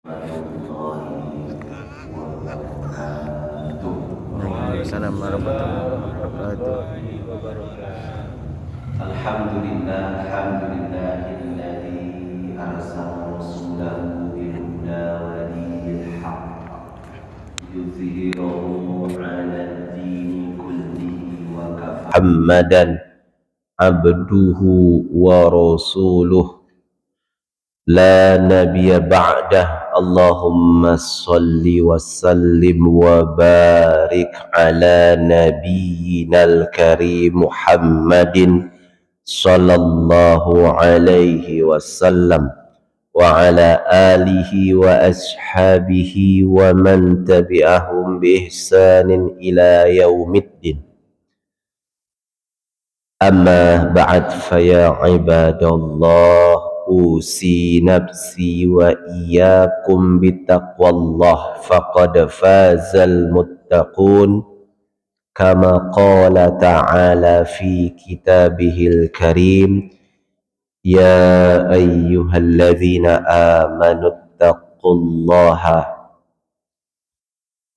Waalaikumsalam warahmatullahi wabarakatuh. Alhamdulillah, alhamdulillahilladzi arsala rasulahu bil huda wa dinil haqq yuzhirahu 'alad dini kullihi wa kafa Muhammadan abduhu wa rasuluh la nabiyya ba'dah. Allahumma salli wa sallim wa barik ala nabiyyinal karim Muhammadin sallallahu alaihi wasallam wa ala alihi wa ashabihi wa man tabi'ahum bi ihsanin ila yaumiddin. Amma ba'd, faya ibadallah, usi nafsi wa iyyakum bittaqwallah faqad fazal muttaqun kama qala ta'ala fi kitabihil karim ya ayyuhalladzina amanu taqullaha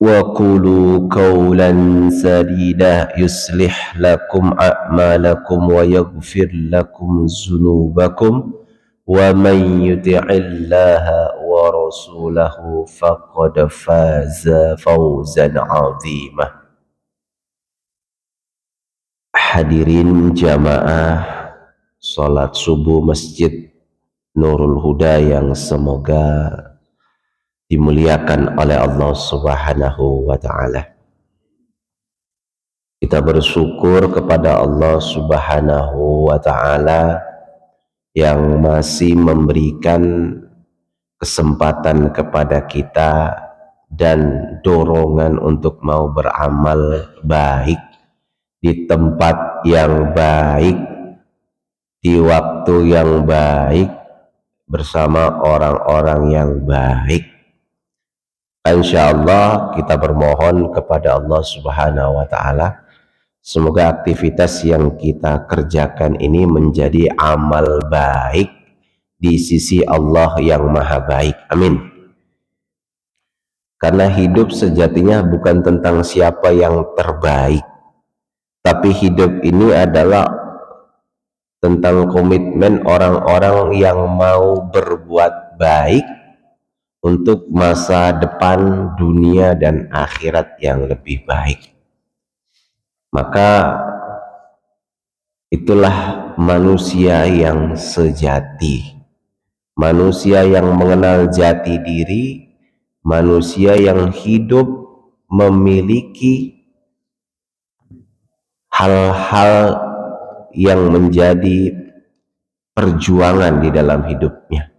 wa qulu qawlan sadida yuslih lakum a'malakum wa yaghfir lakum dzunubakum wa man yuti'illaha wa rasulahu faqad faza fawzan 'azima. Hadirin jamaah salat subuh Masjid Nurul Huda yang semoga dimuliakan oleh Allah Subhanahu wa ta'ala. Kita bersyukur kepada Allah Subhanahu wa ta'ala yang masih memberikan kesempatan kepada kita dan dorongan untuk mau beramal baik di tempat yang baik, di waktu yang baik, bersama orang-orang yang baik. Insyaallah kita bermohon kepada Allah Subhanahu wa ta'ala, semoga aktivitas yang kita kerjakan ini menjadi amal baik di sisi Allah yang maha baik. Amin. Karena hidup sejatinya bukan tentang siapa yang terbaik, tapi hidup ini adalah tentang komitmen orang-orang yang mau berbuat baik untuk masa depan dunia dan akhirat yang lebih baik. Maka itulah manusia yang sejati, manusia yang mengenal jati diri, manusia yang hidup memiliki hal-hal yang menjadi perjuangan di dalam hidupnya.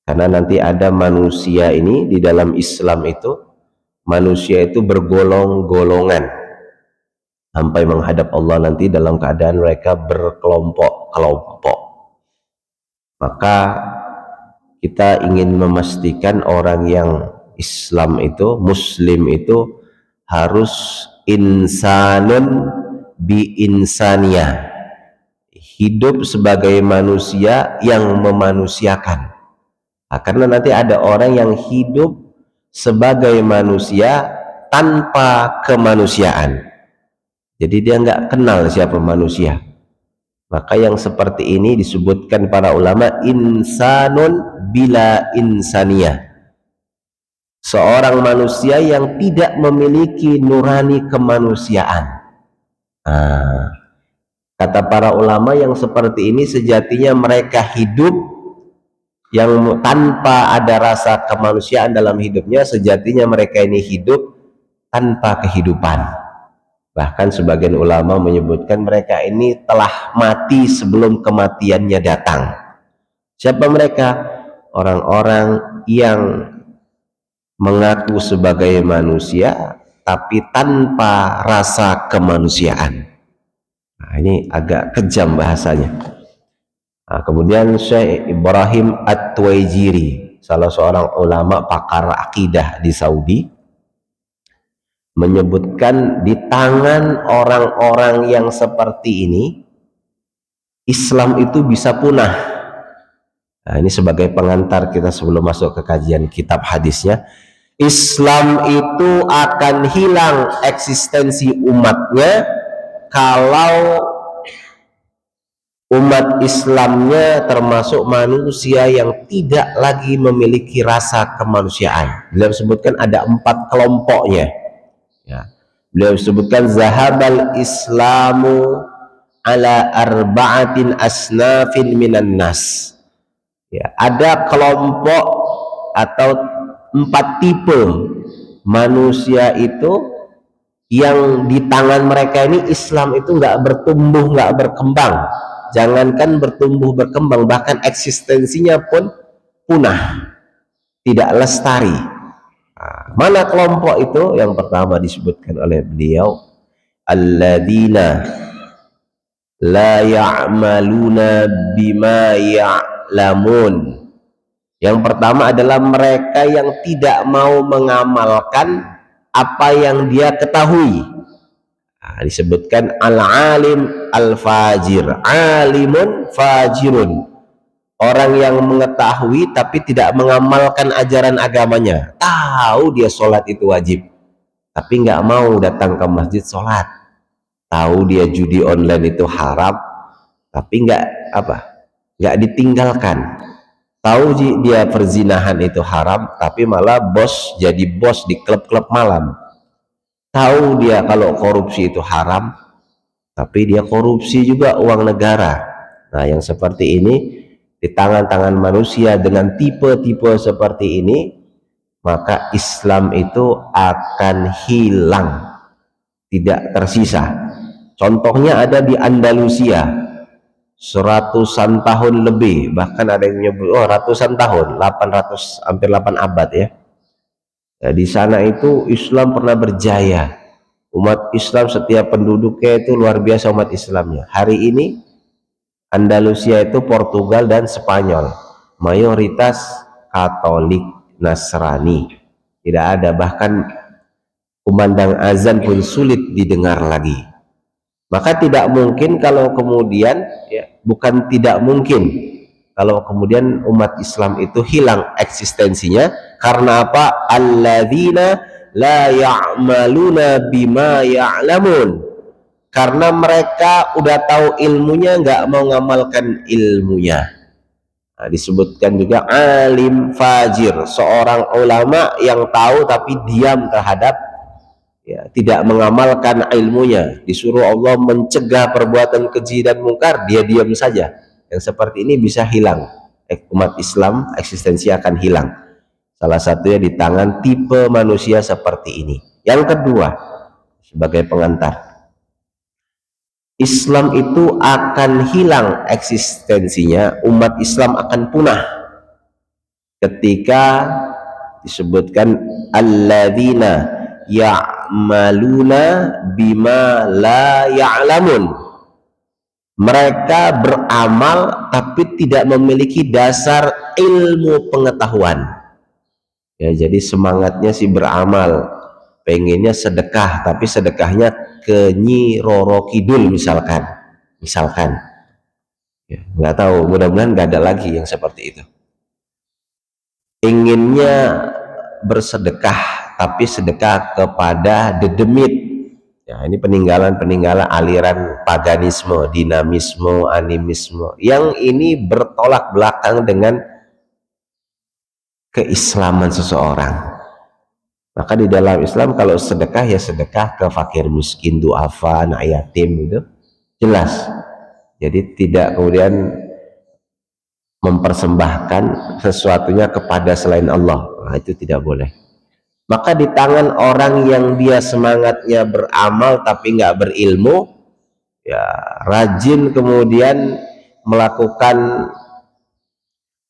Karena nanti ada manusia ini di dalam Islam itu, manusia itu bergolong-golongan sampai menghadap Allah nanti dalam keadaan mereka berkelompok-kelompok. Maka kita ingin memastikan orang yang Islam itu, Muslim itu harus insanun bi insaniyah, hidup sebagai manusia yang memanusiakan. Nah, karena nanti ada orang yang hidup sebagai manusia tanpa kemanusiaan, jadi dia nggak kenal siapa manusia. Maka yang seperti ini disebutkan para ulama insanun bila insaniyah, seorang manusia yang tidak memiliki nurani kemanusiaan. Nah, kata para ulama yang seperti ini sejatinya mereka hidup yang tanpa ada rasa kemanusiaan dalam hidupnya, sejatinya mereka ini hidup tanpa kehidupan. Bahkan sebagian ulama menyebutkan mereka ini telah mati sebelum kematiannya datang. Siapa mereka? Orang-orang yang mengaku sebagai manusia tapi tanpa rasa kemanusiaan. Nah, ini agak kejam bahasanya. Nah, kemudian Syekh Ibrahim At-Tuwaijiri, salah seorang ulama pakar akidah di Saudi, menyebutkan di tangan orang-orang yang seperti ini Islam itu bisa punah. Nah, ini sebagai pengantar kita sebelum masuk ke kajian kitab hadisnya. Islam itu akan hilang eksistensi umatnya kalau umat Islamnya termasuk manusia yang tidak lagi memiliki rasa kemanusiaan. Beliau sebutkan ada 4 kelompoknya. Ya. Beliau sebutkan zahabal Islamu ala arba'atin asnafin minan nas. Ya, ada kelompok atau 4 tipe manusia itu yang di tangan mereka ini Islam itu nggak bertumbuh, nggak berkembang. Jangankan bertumbuh berkembang, bahkan eksistensinya pun punah, tidak lestari. Nah, mana kelompok itu? Yang pertama disebutkan oleh beliau, alladzina la ya'maluna bima ya'lamun. Yang pertama adalah mereka yang tidak mau mengamalkan apa yang dia ketahui. Nah, disebutkan al-alim al-fajir, alimun fajirun, orang yang mengetahui tapi tidak mengamalkan ajaran agamanya. Tahu dia sholat itu wajib, tapi nggak mau datang ke masjid sholat. Tahu dia judi online itu haram, tapi nggak ditinggalkan. Tahu dia perzinahan itu haram, tapi malah jadi bos di klub-klub malam. Tahu dia kalau korupsi itu haram, tapi dia korupsi juga uang negara. Nah, yang seperti ini di tangan-tangan manusia dengan tipe-tipe seperti ini, maka Islam itu akan hilang, tidak tersisa. Contohnya ada di Andalusia, seratusan tahun lebih, bahkan ada yang menyebut ratusan tahun, 800 hampir 8 abad ya. Ya, di sana itu Islam pernah berjaya. Umat Islam setiap penduduknya itu luar biasa umat Islamnya. Hari ini Andalusia itu Portugal dan Spanyol, mayoritas Katolik Nasrani. Tidak ada, bahkan kumandang azan pun sulit didengar lagi. Maka tidak mungkin kalau kemudian, bukan tidak mungkin kalau kemudian umat Islam itu hilang eksistensinya. Karena apa? Alladzina la ya'maluna bima ya'lamun. Karena mereka udah tahu ilmunya, nggak mau ngamalkan ilmunya. Nah, disebutkan juga alim fajir, seorang ulama yang tahu tapi diam terhadap, tidak mengamalkan ilmunya. Disuruh Allah mencegah perbuatan keji dan mungkar, dia diam saja. Yang seperti ini bisa hilang, umat Islam eksistensi akan hilang. Salah satunya di tangan tipe manusia seperti ini. Yang kedua, sebagai pengantar, Islam itu akan hilang eksistensinya, umat Islam akan punah ketika disebutkan alladzina ya'maluna bima la ya'lamun. Mereka beramal tapi tidak memiliki dasar ilmu pengetahuan. Ya, jadi semangatnya sih beramal, pengennya sedekah, tapi sedekahnya ke Nyi Roro Kidul misalkan, ya, nggak tahu, mudah-mudahan nggak ada lagi yang seperti itu. Inginnya bersedekah, tapi sedekah kepada dedemit. Ya, ini peninggalan aliran paganisme, dinamisme, animisme, yang ini bertolak belakang dengan keislaman seseorang. Maka di dalam Islam kalau sedekah, ya sedekah ke fakir miskin, duafa, anak yatim, itu jelas. Jadi tidak kemudian mempersembahkan sesuatunya kepada selain Allah. Nah, itu tidak boleh. Maka di tangan orang yang dia semangatnya beramal tapi nggak berilmu, ya rajin kemudian melakukan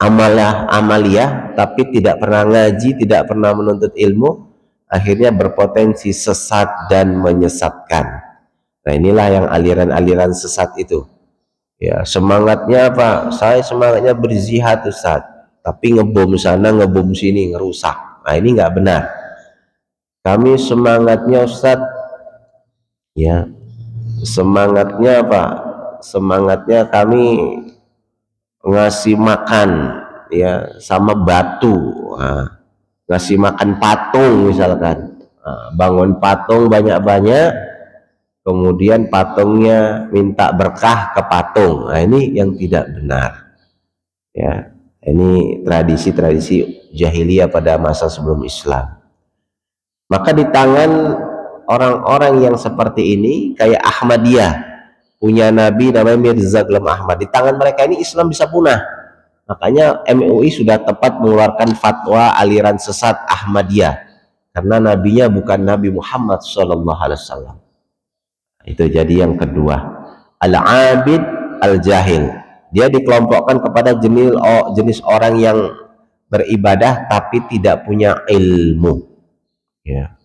amalia tapi tidak pernah ngaji, tidak pernah menuntut ilmu, akhirnya berpotensi sesat dan menyesatkan. Nah, inilah yang aliran-aliran sesat itu. Ya, semangatnya apa? Saya semangatnya berzihad Ustaz, tapi ngebom sana, ngebom sini, ngerusak. Nah, ini nggak benar. Kami semangatnya Ustaz, ya semangatnya apa? Semangatnya kami ngasih makan ya sama batu. Nah, ngasih makan patung misalkan, bangun patung banyak-banyak, kemudian patungnya minta berkah ke patung. Nah, ini yang tidak benar, ya. Ini tradisi-tradisi jahiliyah pada masa sebelum Islam. Maka di tangan orang-orang yang seperti ini, kayak Ahmadiyah, punya nabi namanya Mirza Ghulam Ahmad, di tangan mereka ini Islam bisa punah. Makanya MUI sudah tepat mengeluarkan fatwa aliran sesat Ahmadiyah, karena nabinya bukan Nabi Muhammad SAW. Itu jadi yang kedua, al-abid al-jahil. Dia dikelompokkan kepada jenis orang yang beribadah tapi tidak punya ilmu, ya.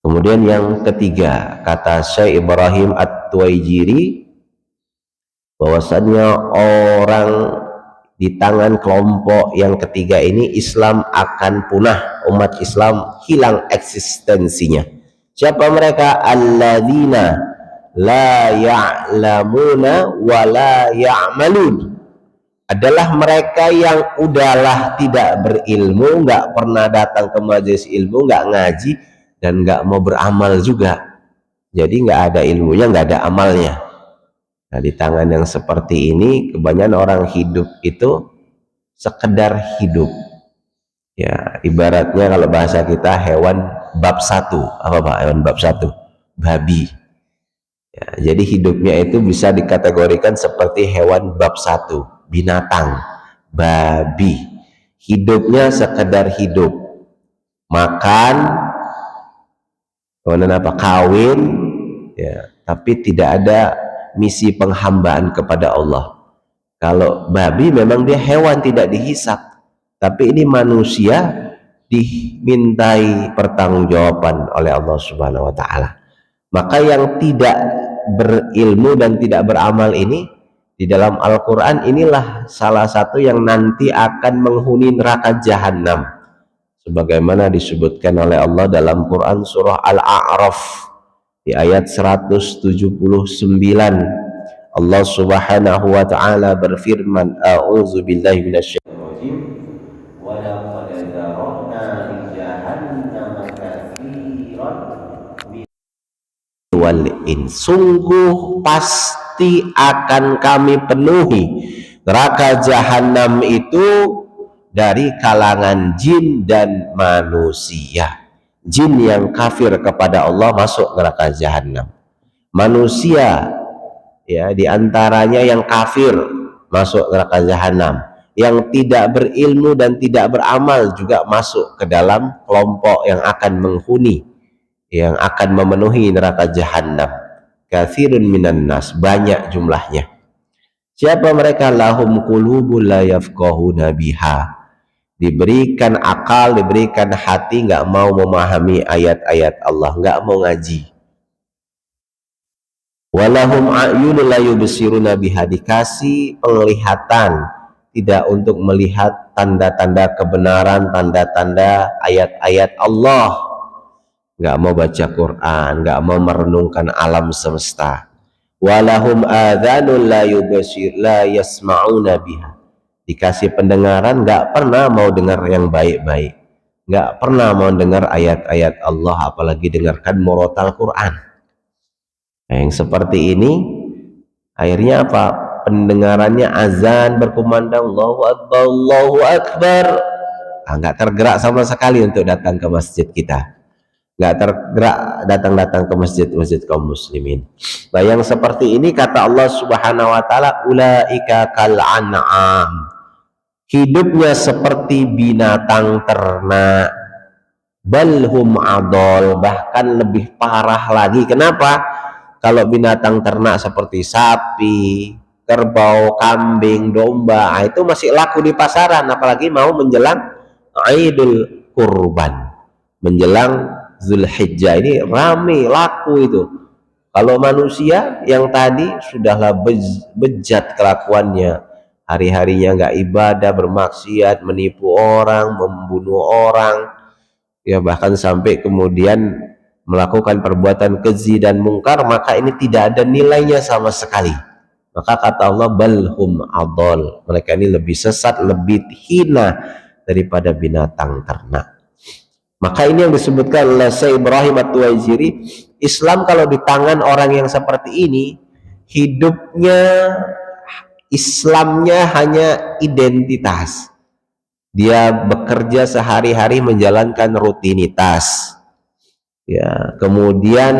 Kemudian yang ketiga, kata Syekh Ibrahim At-Tuwaijiri, bahwasannya orang di tangan kelompok yang ketiga ini Islam akan punah, umat Islam hilang eksistensinya. Siapa mereka? Alladzina la ya'lamuna wa la ya'malun. Adalah mereka yang udahlah tidak berilmu, nggak pernah datang ke majelis ilmu, nggak ngaji, dan nggak mau beramal juga. Jadi nggak ada ilmunya, nggak ada amalnya. Nah, di tangan yang seperti ini kebanyakan orang hidup itu sekedar hidup, ya. Ibaratnya kalau bahasa kita hewan bab satu. Apa Pak hewan bab satu? Babi, ya. Jadi hidupnya itu bisa dikategorikan seperti hewan bab satu, binatang, babi. Hidupnya sekedar hidup, makan, kemudian apa, kawin, ya, tapi tidak ada misi penghambaan kepada Allah. Kalau babi memang dia hewan tidak dihisap, tapi ini manusia dimintai pertanggungjawaban oleh Allah Subhanahu wa taala. Maka yang tidak berilmu dan tidak beramal ini, di dalam Al-Qur'an inilah salah satu yang nanti akan menghuni neraka jahanam, sebagaimana disebutkan oleh Allah dalam Quran surah Al-A'raf di ayat 179. Allah Subhanahu wa taala berfirman, a'udzu billahi minasyaitonir rajim, wa laqad zara'na li jahannama katsiran wal in. Sungguh pasti akan kami penuhi neraka jahanam itu dari kalangan jin dan manusia. Jin yang kafir kepada Allah masuk neraka jahanam. Manusia, ya, diantaranya yang kafir masuk neraka jahanam. Yang tidak berilmu dan tidak beramal juga masuk ke dalam kelompok yang akan menghuni, yang akan memenuhi neraka jahanam. Katsirun minan nas, banyak jumlahnya. Siapa mereka? Lahum qulubul la yafqahuna biha. Diberikan akal, diberikan hati, nggak mau memahami ayat-ayat Allah, nggak mau ngaji. Walahum a'yunun la yubsiruna biha, dikasih penglihatan tidak untuk melihat tanda-tanda kebenaran, tanda-tanda ayat-ayat Allah, nggak mau baca Quran, nggak mau merenungkan alam semesta. Walahum adhanun la yubsir la yasma'una biha, dikasih pendengaran, nggak pernah mau dengar yang baik-baik, nggak pernah mau dengar ayat-ayat Allah, apalagi dengarkan murotal Quran. Nah, yang seperti ini akhirnya apa? Pendengarannya azan berkumandang Allahu Akbar, Allahu Akbar, nggak tergerak sama sekali untuk datang ke masjid kita, nggak tergerak datang-datang ke masjid-masjid kaum muslimin. Nah, yang seperti ini kata Allah Subhanahu wa taala, ulaika kal an'am, hidupnya seperti binatang ternak, balhum adol, bahkan lebih parah lagi. Kenapa? Kalau binatang ternak seperti sapi, kerbau, kambing, domba, itu masih laku di pasaran, apalagi mau menjelang Idul Kurban, menjelang Zulhijjah, ini rame laku itu. Kalau manusia yang tadi sudahlah bejat kelakuannya, hari-harinya nggak ibadah, bermaksiat, menipu orang, membunuh orang, ya bahkan sampai kemudian melakukan perbuatan keji dan mungkar, maka ini tidak ada nilainya sama sekali. Maka kata Allah, balhum adol, mereka ini lebih sesat, lebih hina daripada binatang ternak. Maka ini yang disebutkan oleh Syekh Ibrahim At-Tuwaiziri, Islam kalau di tangan orang yang seperti ini, hidupnya, Islamnya hanya identitas. Dia bekerja sehari-hari menjalankan rutinitas. Ya, kemudian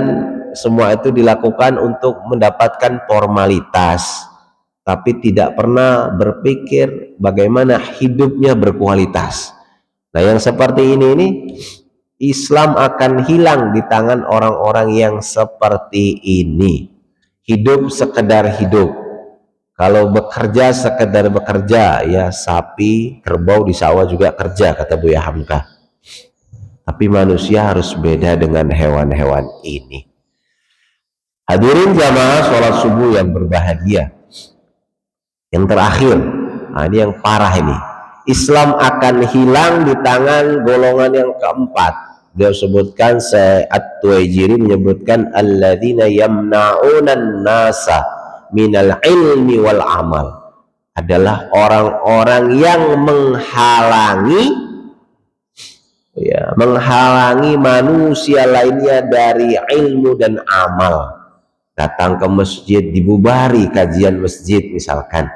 semua itu dilakukan untuk mendapatkan formalitas, tapi tidak pernah berpikir bagaimana hidupnya berkualitas. Nah, yang seperti ini Islam akan hilang di tangan orang-orang yang seperti ini. Hidup sekedar hidup. Kalau bekerja sekedar bekerja, ya sapi, kerbau di sawah juga kerja, kata Buya Hamka. Tapi manusia harus beda dengan hewan-hewan ini. Hadirin jamaah sholat subuh yang berbahagia. Yang terakhir, nah ini yang parah ini. Islam akan hilang di tangan golongan yang keempat. Dia sebutkan, At-Tuwaiziri menyebutkan alladzina yamna'unan nasa minal ilmi wal amal, adalah orang-orang yang menghalangi manusia lainnya dari ilmu dan amal. Datang ke masjid dibubari kajian masjid misalkan,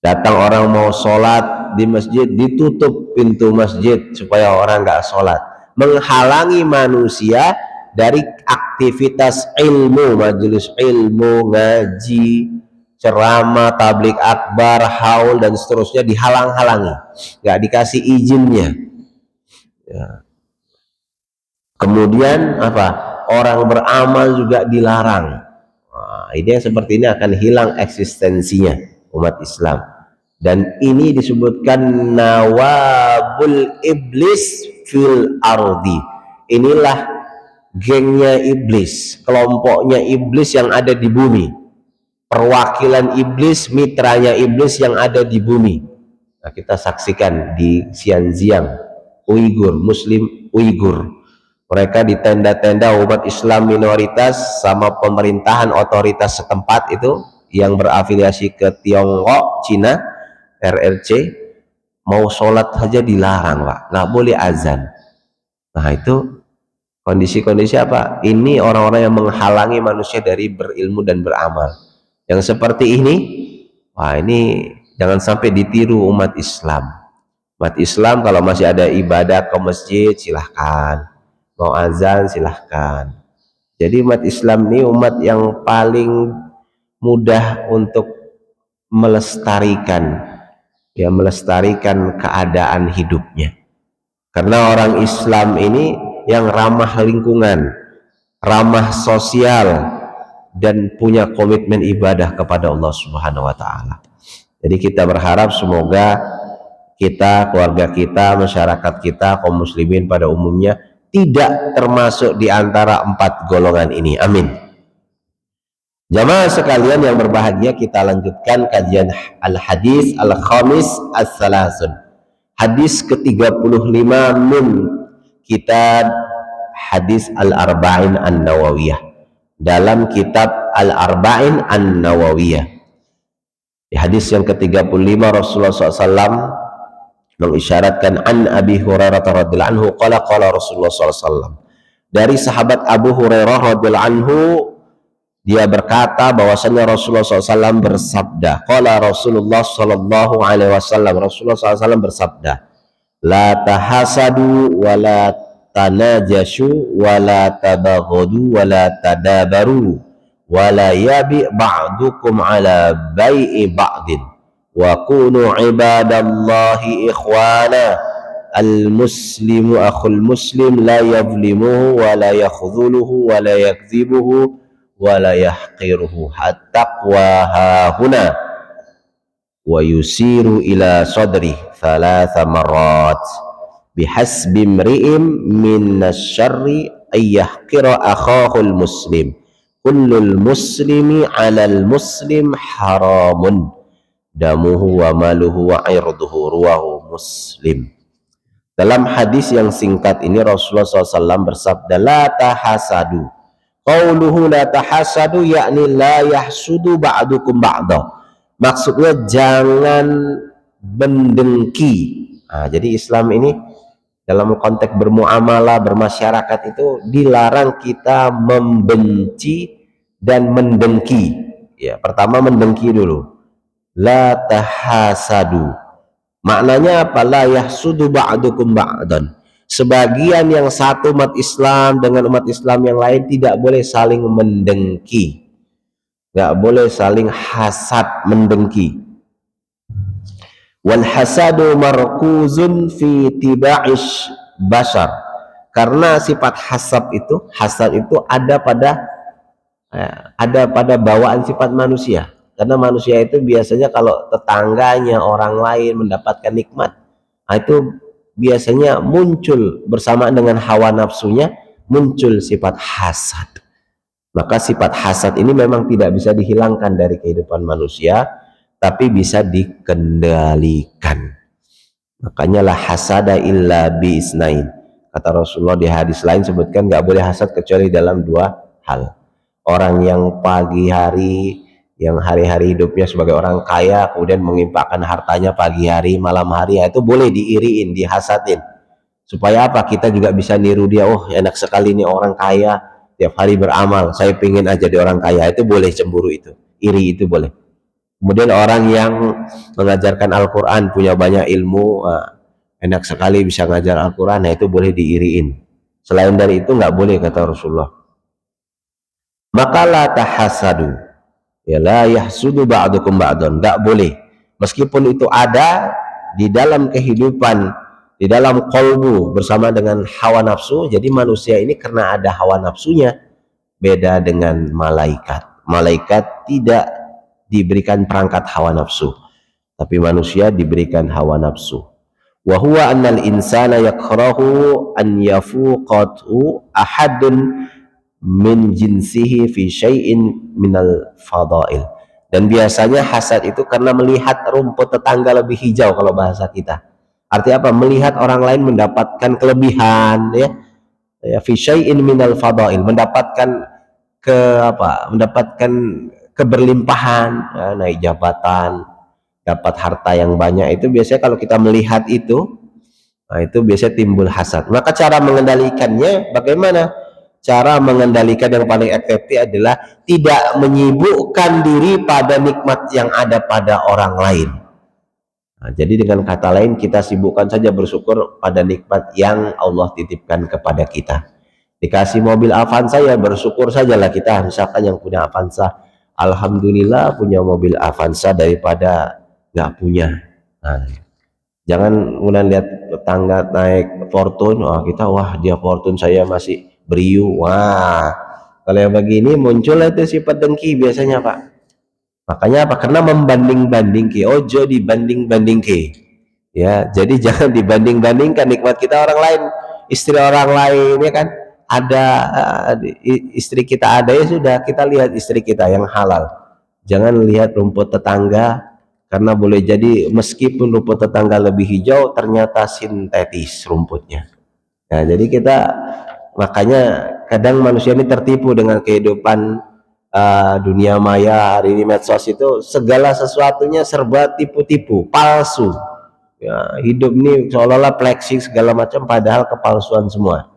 datang orang mau sholat di masjid ditutup pintu masjid supaya orang nggak sholat, menghalangi manusia dari aktivitas ilmu, majelis ilmu, ngaji, ceramah, tablik akbar, haul dan seterusnya dihalang-halangi, nggak dikasih izinnya. Ya. Kemudian apa? Orang beramal juga dilarang. Nah, ini yang seperti ini akan hilang eksistensinya umat Islam. Dan ini disebutkan nawabul iblis fil ardi. Inilah gengnya iblis, kelompoknya iblis yang ada di bumi, perwakilan iblis, mitranya iblis yang ada di bumi. Nah, kita saksikan di Xinjiang, Uighur, Muslim Uighur, mereka di tenda-tenda umat Islam minoritas sama pemerintahan otoritas setempat itu yang berafiliasi ke Tiongkok, Cina, RRC, mau sholat saja dilarang, Pak, nggak boleh azan. Nah, itu kondisi-kondisi apa? Ini orang-orang yang menghalangi manusia dari berilmu dan beramal. Yang seperti ini, wah, ini jangan sampai ditiru umat Islam. Umat Islam kalau masih ada ibadah ke masjid silahkan, mau azan silahkan. Jadi umat Islam ini umat yang paling mudah untuk melestarikan keadaan hidupnya. Karena orang Islam ini yang ramah lingkungan, ramah sosial, dan punya komitmen ibadah kepada Allah Subhanahu wa Ta'ala. Jadi kita berharap semoga kita, keluarga kita, masyarakat kita, kaum muslimin pada umumnya tidak termasuk di antara 4 golongan ini. Amin. Jamaah sekalian yang berbahagia, kita lanjutkan kajian al-hadis al-khamis as-salasun. Hadis ke-35 min kitab hadis al-arba'in an-nawawiyah, dalam kitab al-arba'in an-nawawiyah. Di hadis yang ke-35 Rasulullah SAW mengisyaratkan an Abi Hurairah radhiyallahu anhu qala Rasulullah SAW, dari sahabat Abu Hurairah radhiyallahu anhu, dia berkata bahwasanya Rasulullah SAW bersabda, qala Rasulullah sallallahu alaihi wasallam, Rasulullah SAW bersabda, la tahasadu wa la tanajashu wa la tabaghadu wa la tadabaru wa la yabi ba'dukum ala bai'i ba'din wa kunu ibadallahi ikhwana, al muslimu akhul muslim la yadhlimuhu wa la yakhdhuluhu wa la yakdhibuhu wa la yahqiruhu, hatta wa hahuna wa yusiru ila sadri thalatha marrat bihasbi imri'im min asyarri ay yahqira akhahul muslim, kullul muslimi 'alal muslim haramun damuhu wa maluhu wa irduhu, ruwahu Muslim. Dalam hadis yang singkat ini Rasulullah SAW bersabda, la tahasadu, Qauluhu la tahasadu yakni la yahsudu ba'dukum ba'da. Maksudnya jangan mendengki. Nah, jadi Islam ini dalam konteks bermuamalah, bermasyarakat itu dilarang kita membenci dan mendengki. Ya, pertama mendengki dulu. La tahasadu. Maknanya apa? La yahsudu ba'dukum ba'dan. Sebagian yang satu umat Islam dengan umat Islam yang lain tidak boleh saling mendengki. Nggak boleh saling hasad, mendengki. Wal hasadu markuzun fi tiba'ish bashar. Karena sifat hasad itu ada pada bawaan sifat manusia. Karena manusia itu biasanya kalau tetangganya orang lain mendapatkan nikmat, itu biasanya muncul bersamaan dengan hawa nafsunya, muncul sifat hasad. Maka sifat hasad ini memang tidak bisa dihilangkan dari kehidupan manusia, tapi bisa dikendalikan. Makanya la hasada illa bi isnain. Kata Rasulullah di hadis lain sebutkan nggak boleh hasad kecuali dalam dua hal. Orang yang pagi hari, yang hari-hari hidupnya sebagai orang kaya, kemudian menginfakkan hartanya pagi hari, malam hari, itu boleh diiriin, dihasadin. Supaya apa? Kita juga bisa niru dia. Oh, enak sekali nih orang kaya, tiap hari beramal, saya pingin aja di orang kaya. Itu boleh cemburu, itu iri, itu boleh. Kemudian orang yang mengajarkan Al-Quran, punya banyak ilmu, enak sekali bisa ngajar Al-Quran, nah itu boleh diiriin. Selain dari itu nggak boleh, kata Rasulullah. Maka la tahasadu, ya la yahsudu ba'dukum ba'dun, nggak boleh. Meskipun itu ada di dalam kehidupan, di dalam qalbu bersama dengan hawa nafsu. Jadi manusia ini karena ada hawa nafsunya, beda dengan malaikat. Malaikat tidak diberikan perangkat hawa nafsu, tapi manusia diberikan hawa nafsu. Wa huwa annal insana yakrahu an yafuqatu ahadun min jinsihi fi syai'in minal fadail. Dan biasanya hasad itu karena melihat rumput tetangga lebih hijau, kalau bahasa kita. Artinya apa? Melihat orang lain mendapatkan kelebihan, ya fi syai'in minal fadail, mendapatkan mendapatkan keberlimpahan, ya, naik jabatan, dapat harta yang banyak. Itu biasanya kalau kita melihat itu, nah itu biasanya timbul hasad. Maka cara mengendalikannya bagaimana? Cara mengendalikan yang paling efektif adalah tidak menyibukkan diri pada nikmat yang ada pada orang lain. Nah, jadi dengan kata lain, kita sibukkan saja bersyukur pada nikmat yang Allah titipkan kepada kita. Dikasih mobil Avanza, ya bersyukur sajalah kita. Misalkan yang punya Avanza, alhamdulillah punya mobil Avanza daripada nggak punya. Nah, jangan kemudian lihat tetangga naik Fortune, wah dia Fortune, saya masih Brio. Wah, kalau yang begini muncul itu sifat dengki biasanya, Pak. Makanya apa? Karena membanding-banding ke, ojo dibanding-banding ke. Ya, jadi jangan dibanding-bandingkan nikmat kita orang lain, istri orang lain, ya kan? Ada istri kita ada, ya sudah, kita lihat istri kita yang halal. Jangan lihat rumput tetangga, karena boleh jadi meskipun rumput tetangga lebih hijau, ternyata sintetis rumputnya. Nah, jadi kita, makanya kadang manusia ini tertipu dengan kehidupan dunia maya hari ini, medsos itu segala sesuatunya serba tipu-tipu, palsu. Ya, hidup ini seolah-olah flexing segala macam, padahal kepalsuan semua.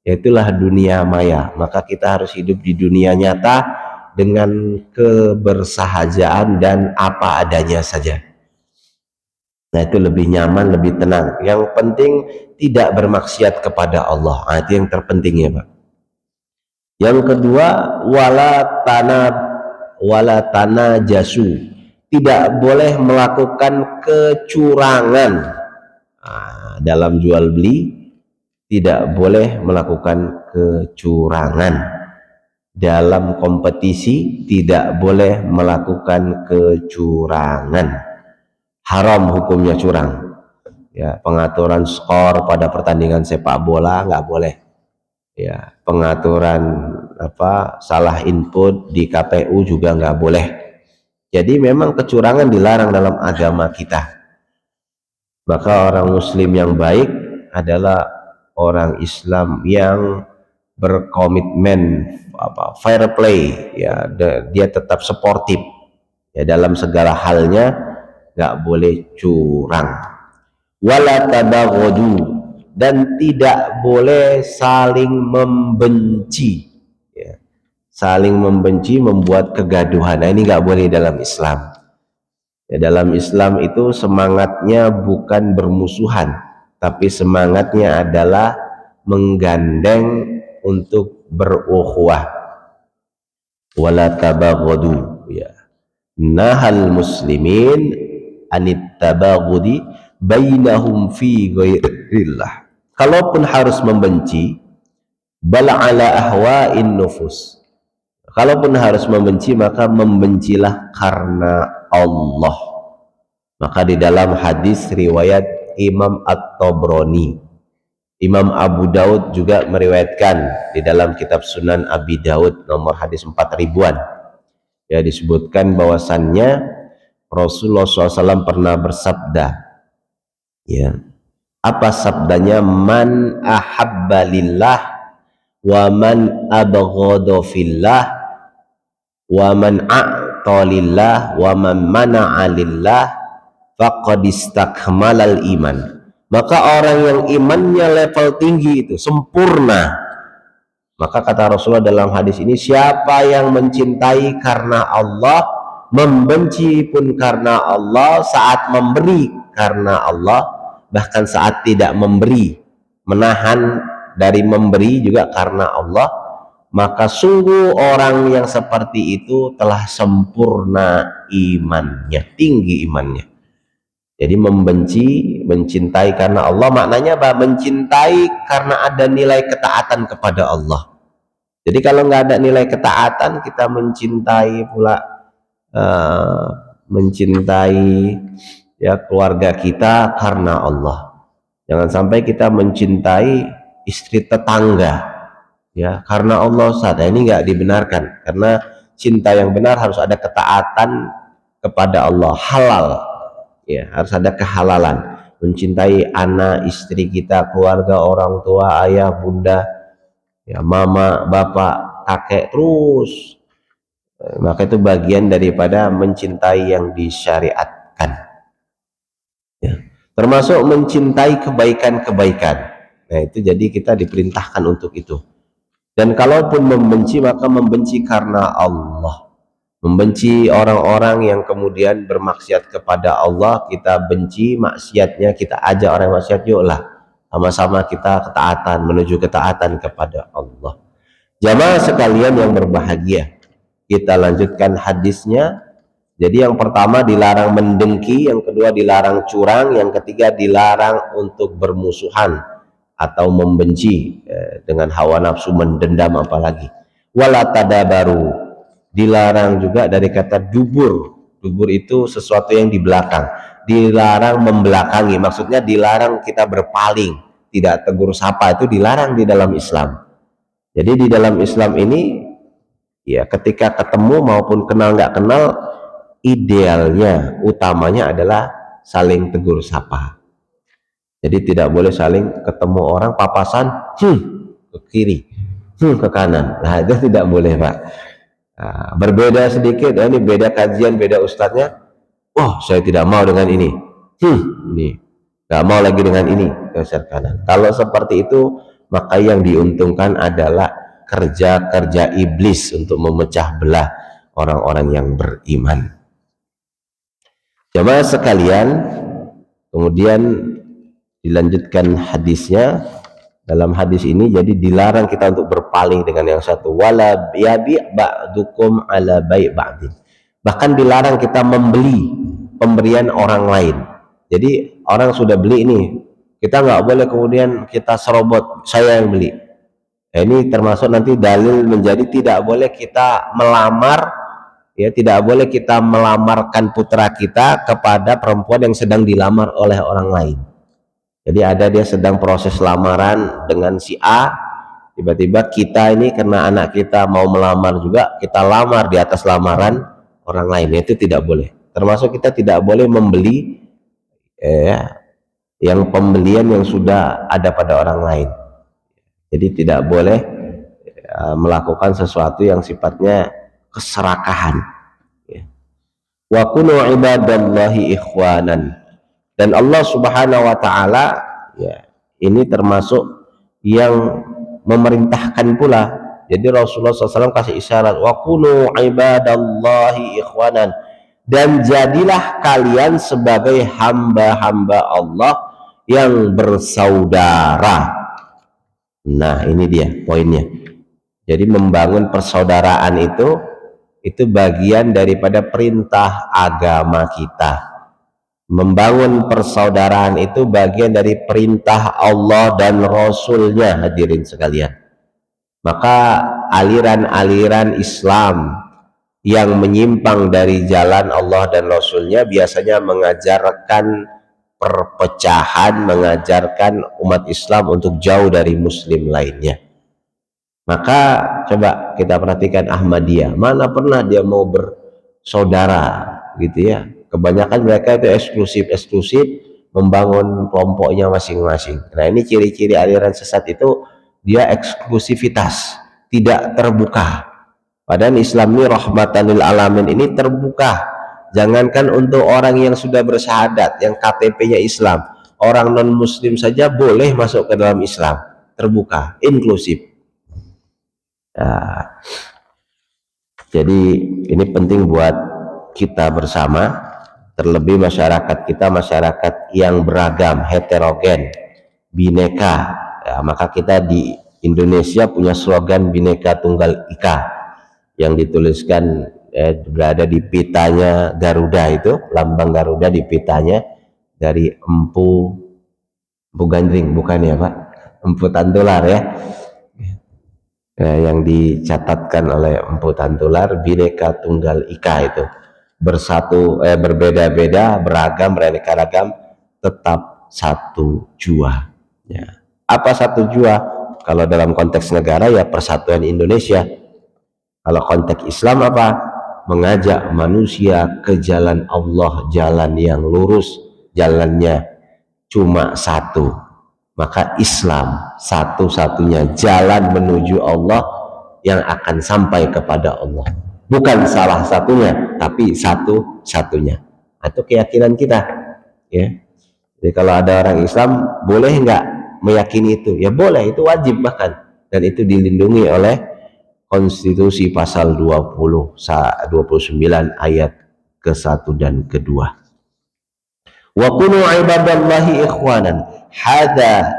Itulah dunia maya. Maka kita harus hidup di dunia nyata dengan kebersahajaan dan apa adanya saja. Nah, itu lebih nyaman, lebih tenang. Yang penting tidak bermaksiat kepada Allah. Nah, itu yang terpenting, ya Pak. Yang kedua, wala tanajasu. Tidak boleh melakukan kecurangan. Nah, dalam jual beli tidak boleh melakukan kecurangan. Dalam kompetisi tidak boleh melakukan kecurangan. Haram hukumnya curang. Ya, pengaturan skor pada pertandingan sepak bola nggak boleh. Ya, pengaturan salah input di KPU juga nggak boleh. Jadi memang kecurangan dilarang dalam agama kita. Maka orang muslim yang baik adalah orang Islam yang berkomitmen fair play, ya, dia tetap sportif ya dalam segala halnya, nggak boleh curang. Wala tabaghadu, dan tidak boleh saling membenci ya. Saling membenci membuat kegaduhan, nah, ini nggak boleh dalam Islam ya. Dalam Islam itu semangatnya bukan bermusuhan, tapi semangatnya adalah menggandeng untuk berukhuwah. Wala tabaghadu ya, nahal muslimin anit tabaghudi bainahum fi ghairillah. Kalaupun harus membenci, bal ala ahwa'in nufus, kalaupun harus membenci maka membencilah karena Allah. Maka di dalam hadis riwayat Imam At-Tabrani, Imam Abu Daud juga meriwayatkan di dalam kitab Sunan Abi Daud nomor hadis 4000-an ya, disebutkan bahwasannya Rasulullah SAW pernah bersabda ya, apa sabdanya, man ahabba lillah wa man abghadha fillah wa man a'ta lillah wa man mana'a lillah faqad istakmalal iman. Maka orang yang imannya level tinggi itu sempurna, maka kata Rasulullah dalam hadis ini, siapa yang mencintai karena Allah, membenci pun karena Allah, saat memberi karena Allah, bahkan saat tidak memberi, menahan dari memberi juga karena Allah, maka sungguh orang yang seperti itu telah sempurna imannya, tinggi imannya. Jadi membenci, mencintai karena Allah, maknanya apa? Mencintai karena ada nilai ketaatan kepada Allah. Jadi kalau nggak ada nilai ketaatan, kita mencintai pula mencintai ya keluarga kita karena Allah. Jangan sampai kita mencintai istri tetangga ya karena Allah, saat ini nggak dibenarkan, karena cinta yang benar harus ada ketaatan kepada Allah, halal ya, harus ada kehalalan. Mencintai anak, istri kita, keluarga, orang tua, ayah, bunda ya, mama, bapak, kakek, terus maka itu bagian daripada mencintai yang disyariatkan ya. Termasuk mencintai kebaikan-kebaikan, nah itu jadi kita diperintahkan untuk itu. Dan kalaupun membenci, maka membenci karena Allah. Membenci orang-orang yang kemudian bermaksiat kepada Allah, kita benci maksiatnya, kita ajak orang maksiat, yuklah sama-sama kita ketaatan, menuju ketaatan kepada Allah. Jamaah sekalian yang berbahagia, kita lanjutkan hadisnya. Jadi yang pertama dilarang mendengki, yang kedua dilarang curang, yang ketiga dilarang untuk bermusuhan atau membenci dengan hawa nafsu, mendendam apalagi. Wala tadabaru, dilarang juga dari kata dubur. Dubur itu sesuatu yang di belakang, dilarang membelakangi, maksudnya dilarang kita berpaling, tidak tegur sapa, itu dilarang di dalam Islam. Jadi di dalam Islam ini ya, ketika ketemu maupun kenal nggak kenal, idealnya, utamanya adalah saling tegur sapa. Jadi tidak boleh saling ketemu orang papasan ke kiri, ke kanan. Nah itu tidak boleh, Pak. Nah, berbeda sedikit, ini beda kajian, beda ustadznya, oh saya tidak mau dengan ini, ini nggak mau lagi dengan ini, geser kanan. Kalau seperti itu, maka yang diuntungkan adalah kerja-kerja iblis untuk memecah belah orang-orang yang beriman. Jamaah sekalian, kemudian dilanjutkan hadisnya. Dalam hadis ini jadi dilarang kita untuk berpaling dengan yang satu, wala yabi ba'dukum ala bai' ba'din. Bahkan dilarang kita membeli pemberian orang lain. Jadi orang sudah beli ini, kita nggak boleh kemudian kita serobot, saya yang beli. Nah, ini termasuk nanti dalil menjadi tidak boleh kita melamar ya, tidak boleh kita melamarkan putra kita kepada perempuan yang sedang dilamar oleh orang lain. Jadi ada dia sedang proses lamaran dengan si A, tiba-tiba kita ini karena anak kita mau melamar juga, kita lamar di atas lamaran orang lain, itu tidak boleh. Termasuk kita tidak boleh membeli yang pembelian yang sudah ada pada orang lain. Jadi tidak boleh melakukan sesuatu yang sifatnya keserakahan, ya. Wa kunu ibadallahi ikhwanan, dan Allah Subhanahu wa taala, ya, ini termasuk yang memerintahkan pula. Jadi Rasulullah SAW kasih isyarat, wa kunu ibadallahi ikhwanan, dan jadilah kalian sebagai hamba-hamba Allah yang bersaudara. Nah, ini dia poinnya. Jadi membangun persaudaraan itu bagian daripada perintah agama kita. Membangun persaudaraan itu bagian dari perintah Allah dan Rasulnya, hadirin sekalian. Maka aliran-aliran Islam yang menyimpang dari jalan Allah dan Rasulnya biasanya mengajarkan perpecahan, mengajarkan umat Islam untuk jauh dari muslim lainnya. Maka coba kita perhatikan Ahmadiyah, mana pernah dia mau bersaudara gitu ya. Kebanyakan mereka itu eksklusif membangun kelompoknya masing-masing. Nah, ini ciri-ciri aliran sesat itu, dia eksklusivitas, tidak terbuka. Padahal Islam ini rahmatan lil alamin, ini terbuka. Jangankan untuk orang yang sudah bersyahadat, yang KTP-nya Islam, orang non muslim saja boleh masuk ke dalam Islam, terbuka, inklusif. Nah, jadi ini penting buat kita bersama, terlebih masyarakat kita masyarakat yang beragam, heterogen, bineka. Ya, maka kita di Indonesia punya slogan Bhinneka Tunggal Ika yang dituliskan berada di pitanya Garuda, itu lambang Garuda di pitanya dari Empu Gandring, bukan ya Pak, Empu Tantular ya. Yang dicatatkan oleh Empu Tantular, Bhinneka Tunggal Ika itu bersatu, berbeda-beda, beragam, beraneka ragam, tetap satu jua. Ya. Apa satu jua? Kalau dalam konteks negara ya persatuan Indonesia. Kalau konteks Islam apa? Mengajak manusia ke jalan Allah, jalan yang lurus, jalannya cuma satu. Maka Islam satu-satunya jalan menuju Allah yang akan sampai kepada Allah. Bukan salah satunya, tapi satu-satunya. Itu keyakinan kita, ya. Jadi kalau ada orang Islam, boleh nggak meyakini itu? Ya boleh, itu wajib bahkan. Dan itu dilindungi oleh Konstitusi pasal 29 ayat ke-1 dan ke-2. Wa kunu ibadallahi ikhwanan, hadza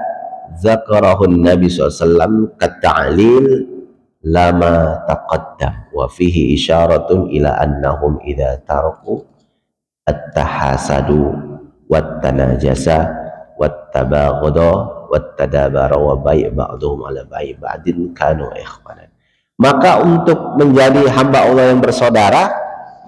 zakarahun Nabi SAW kat-ta'lil lama taqaddam wa fihi isyaratun ila annahum idza taraku at-tahasadu wat-tanajasa wat-tabaghada wat-tadabara wa bai' ba'dhum ala bai' ba'din kanu ikhwanan. Maka untuk menjadi hamba Allah yang bersaudara,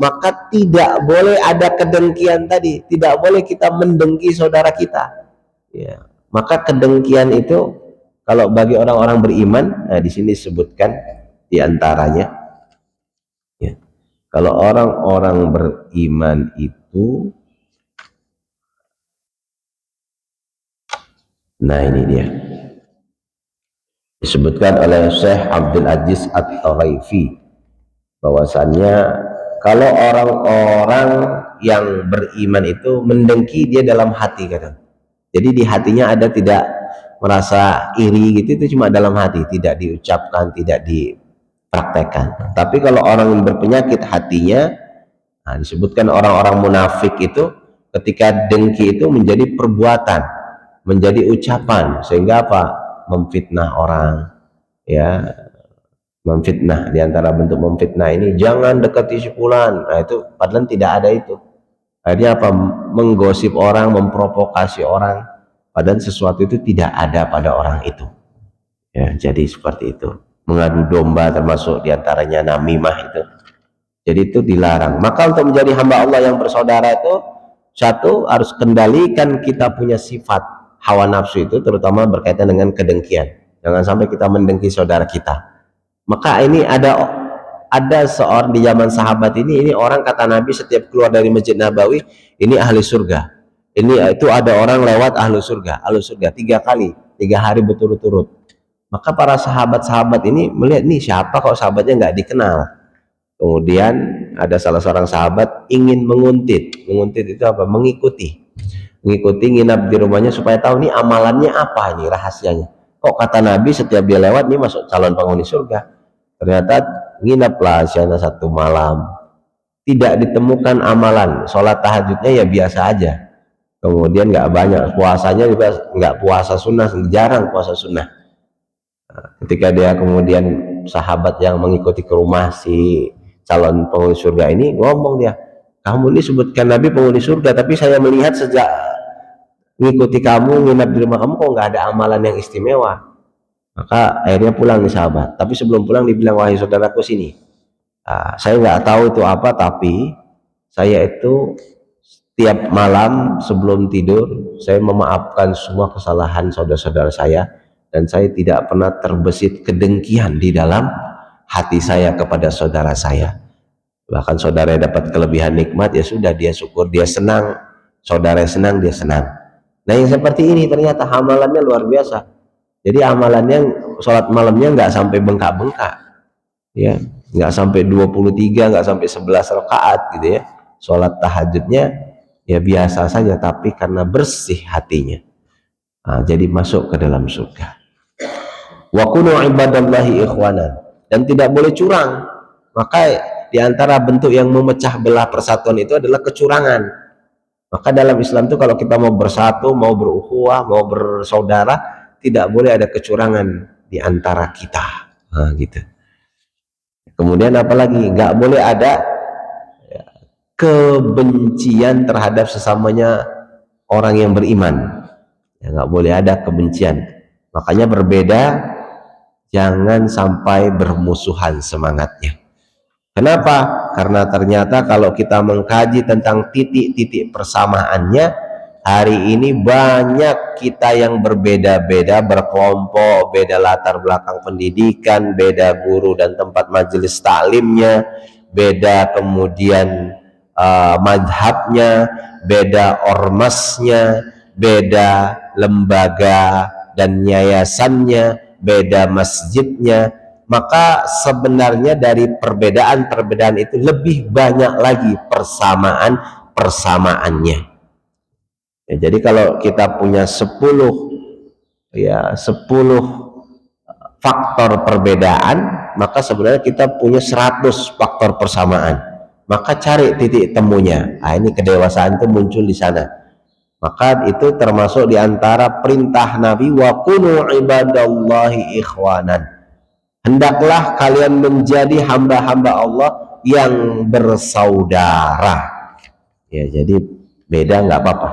maka tidak boleh ada kedengkian tadi, tidak boleh kita mendengki saudara kita. Ya. Maka kedengkian itu kalau bagi orang-orang beriman, nah di sini disebutkan diantaranya, ya, kalau orang-orang beriman itu, nah ini dia, disebutkan oleh Syekh Abdul Aziz At-Taraifi bahwasannya kalau orang-orang yang beriman itu mendengki dia dalam hati kadang. Jadi di hatinya ada, tidak merasa iri gitu, itu cuma dalam hati, tidak diucapkan, tidak dipraktekkan. Tapi kalau orang yang berpenyakit hatinya, nah disebutkan orang-orang munafik itu ketika dengki itu menjadi perbuatan, menjadi ucapan, sehingga apa? Memfitnah orang, ya. Memfitnah, diantara bentuk memfitnah ini jangan dekati si fulan. Nah itu padahal tidak ada itu. Akhirnya apa? Menggosip orang, memprovokasi orang, padahal sesuatu itu tidak ada pada orang itu. Ya, jadi seperti itu. Mengadu domba termasuk diantaranya namimah itu. Jadi itu dilarang. Maka untuk menjadi hamba Allah yang bersaudara itu, satu, harus kendalikan kita punya sifat hawa nafsu itu, terutama berkaitan dengan kedengkian. Jangan sampai kita mendengki saudara kita. Maka ini ada seorang di zaman sahabat ini orang kata Nabi setiap keluar dari Masjid Nabawi, ini ahli surga. Itu ada orang lewat ahli surga 3 kali, 3 hari berturut-turut. Maka para sahabat-sahabat ini melihat, nih siapa kok sahabatnya nggak dikenal. Kemudian ada salah seorang sahabat ingin menguntit itu apa, mengikuti nginap di rumahnya supaya tahu nih amalannya apa, ini rahasianya. Kok kata Nabi setiap dia lewat nih masuk calon penghuni surga. Ternyata nginaplah sana satu malam, tidak ditemukan amalan. Sholat tahajudnya ya biasa aja, kemudian nggak banyak, puasanya juga nggak puasa sunnah, jarang puasa sunnah. Ketika dia kemudian sahabat yang mengikuti ke rumah si calon penghuni surga ini ngomong, dia, kamu ini sebutkan Nabi penghuni surga, tapi saya melihat sejak mengikuti kamu, nginap di rumah kamu, kok nggak ada amalan yang istimewa. Maka akhirnya pulang nih sahabat, tapi sebelum pulang dibilang, wahai saudaraku sini, saya nggak tahu itu apa, tapi saya itu tiap malam sebelum tidur saya memaafkan semua kesalahan saudara-saudara saya, dan saya tidak pernah terbesit kedengkian di dalam hati saya kepada saudara saya. Bahkan saudara dapat kelebihan nikmat, ya sudah, dia syukur, dia senang, saudara senang, dia senang. Nah yang seperti ini ternyata amalannya luar biasa. Jadi amalannya, sholat malamnya nggak sampai bengkak-bengkak, ya, nggak sampai 23, nggak sampai 11 rakaat gitu ya. Sholat tahajudnya ya biasa saja, tapi karena bersih hatinya, jadi masuk ke dalam surga. Wa kunu ibadallahi ikhwanan, dan tidak boleh curang. Maka diantara bentuk yang memecah belah persatuan itu adalah kecurangan. Maka dalam Islam itu kalau kita mau bersatu, mau berukhuwah, mau bersaudara, tidak boleh ada kecurangan di antara kita. Gitu. Kemudian apalagi, nggak boleh ada kebencian terhadap sesamanya orang yang beriman. Ya, nggak boleh ada kebencian. Makanya berbeda, jangan sampai bermusuhan semangatnya. Kenapa? Karena ternyata kalau kita mengkaji tentang titik-titik persamaannya, hari ini banyak kita yang berbeda-beda, berkelompok, beda latar belakang pendidikan, beda guru dan tempat majelis taklimnya, beda kemudian madhabnya, beda ormasnya, beda lembaga dan yayasannya, beda masjidnya. Maka sebenarnya dari perbedaan-perbedaan itu lebih banyak lagi persamaannya. Ya, jadi kalau kita punya 10 faktor perbedaan, maka sebenarnya kita punya 100 faktor persamaan. Maka cari titik temunya. Ini kedewasaan itu muncul di sana. Maka itu termasuk diantara perintah Nabi, wa kunu ibadallahi ikhwanan. Hendaklah kalian menjadi hamba-hamba Allah yang bersaudara. Ya, jadi beda nggak apa-apa.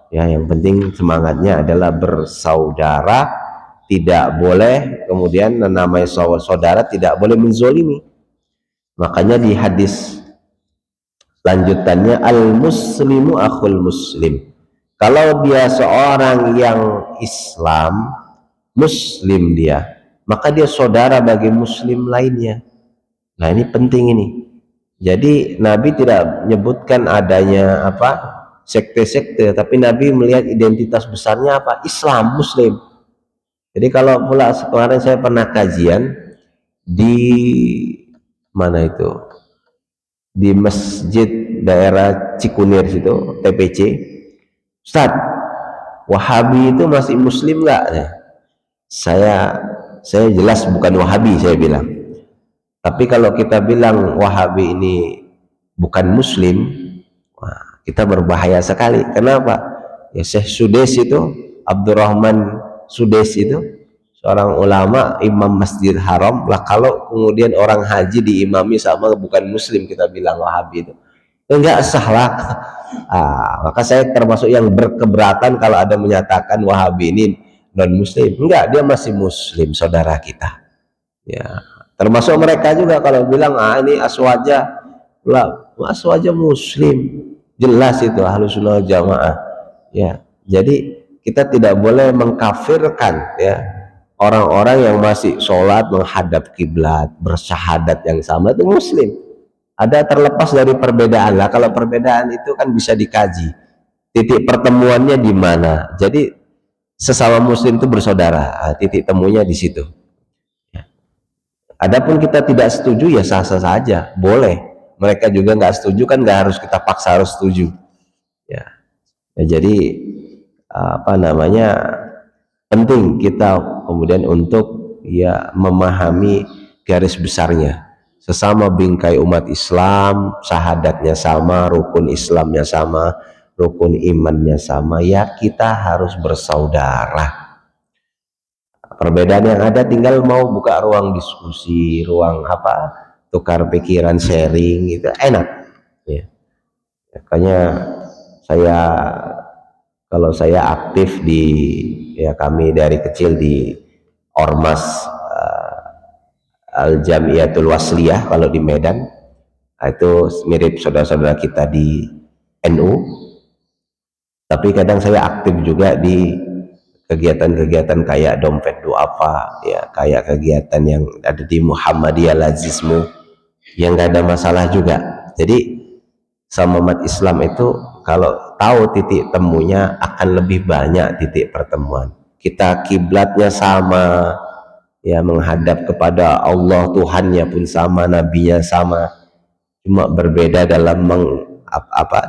Ya, yang penting semangatnya adalah bersaudara. Tidak boleh kemudian namanya saudara tidak boleh menzolimi. Makanya di hadis lanjutannya, al-muslimu akhul muslim. Kalau dia seorang yang Islam, muslim dia, maka dia saudara bagi muslim lainnya. Nah ini penting ini. Jadi Nabi tidak menyebutkan adanya sekte-sekte, tapi Nabi melihat identitas besarnya Islam, muslim. Jadi kalau pula kemarin saya pernah kajian di mana itu, di masjid daerah Cikunir situ, TPC, Ustaz, Wahabi itu masih muslim nggak? Saya jelas bukan Wahabi, saya bilang. Tapi kalau kita bilang Wahabi ini bukan muslim, kita berbahaya sekali. Kenapa? Ya Syekh Sudes itu, Abdurrahman Sudes itu seorang ulama, imam Masjid Haram lah. Kalau kemudian orang haji diimami sama bukan muslim, kita bilang Wahabi itu enggak sah lah. Maka saya termasuk yang berkeberatan kalau ada menyatakan Wahabi ini non muslim. Enggak, dia masih muslim, saudara kita. Ya, termasuk mereka juga kalau bilang ini Aswaja, lah Aswaja muslim, jelas itu Ahlussunnah wal Jamaah. Ya, jadi kita tidak boleh mengkafirkan ya orang-orang yang masih sholat menghadap kiblat, bersyahadat yang sama, itu muslim. Ada terlepas dari perbedaan lah. Kalau perbedaan itu kan bisa dikaji titik pertemuannya di mana. Jadi sesama muslim itu bersaudara. Titik temunya di situ. Adapun kita tidak setuju ya sah-sah saja, boleh. Mereka juga nggak setuju kan, nggak harus kita paksa harus setuju. Ya, jadi apa namanya, penting kita kemudian untuk ya memahami garis besarnya. Sesama bingkai umat Islam, syahadatnya sama, rukun Islamnya sama, rukun imannya sama, ya kita harus bersaudara. Perbedaan yang ada tinggal mau buka ruang diskusi, ruang apa, tukar pikiran, sharing, itu enak ya. Makanya saya, kalau saya aktif di, ya kami dari kecil di Ormas Al Jamiatul Wasliyah kalau di Medan, itu mirip saudara-saudara kita di NU, tapi kadang saya aktif juga di kegiatan-kegiatan kayak dompet duafa, ya kayak kegiatan yang ada di Muhammadiyah Lazismu, yang nggak ada masalah juga. Jadi sama umat Islam itu kalau tahu titik temunya akan lebih banyak titik pertemuan. Kita kiblatnya sama, ya menghadap kepada Allah, Tuhannya pun sama, nabinya sama, cuma berbeda dalam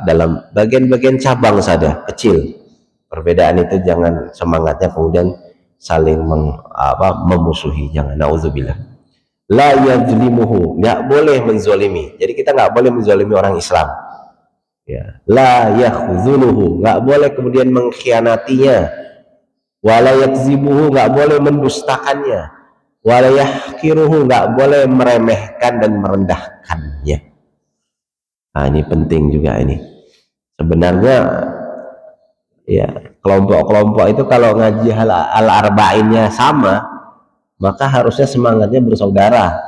dalam bagian-bagian cabang saja kecil. Perbedaan itu jangan semangatnya kemudian saling memusuhi, jangan, naudzubillah. La yadzlimuhu, nggak boleh menzolimi. Jadi kita nggak boleh menzolimi orang Islam, ya. La yakhzuluhu, nggak boleh kemudian mengkhianatinya. Wala yakzibuhu, nggak boleh mendustakannya. Wala yahkiruhu, nggak boleh meremehkan dan merendahkannya. Nah, ini penting juga ini. Sebenarnya ya kelompok-kelompok itu kalau ngaji al-arba'innya sama, maka harusnya semangatnya bersaudara.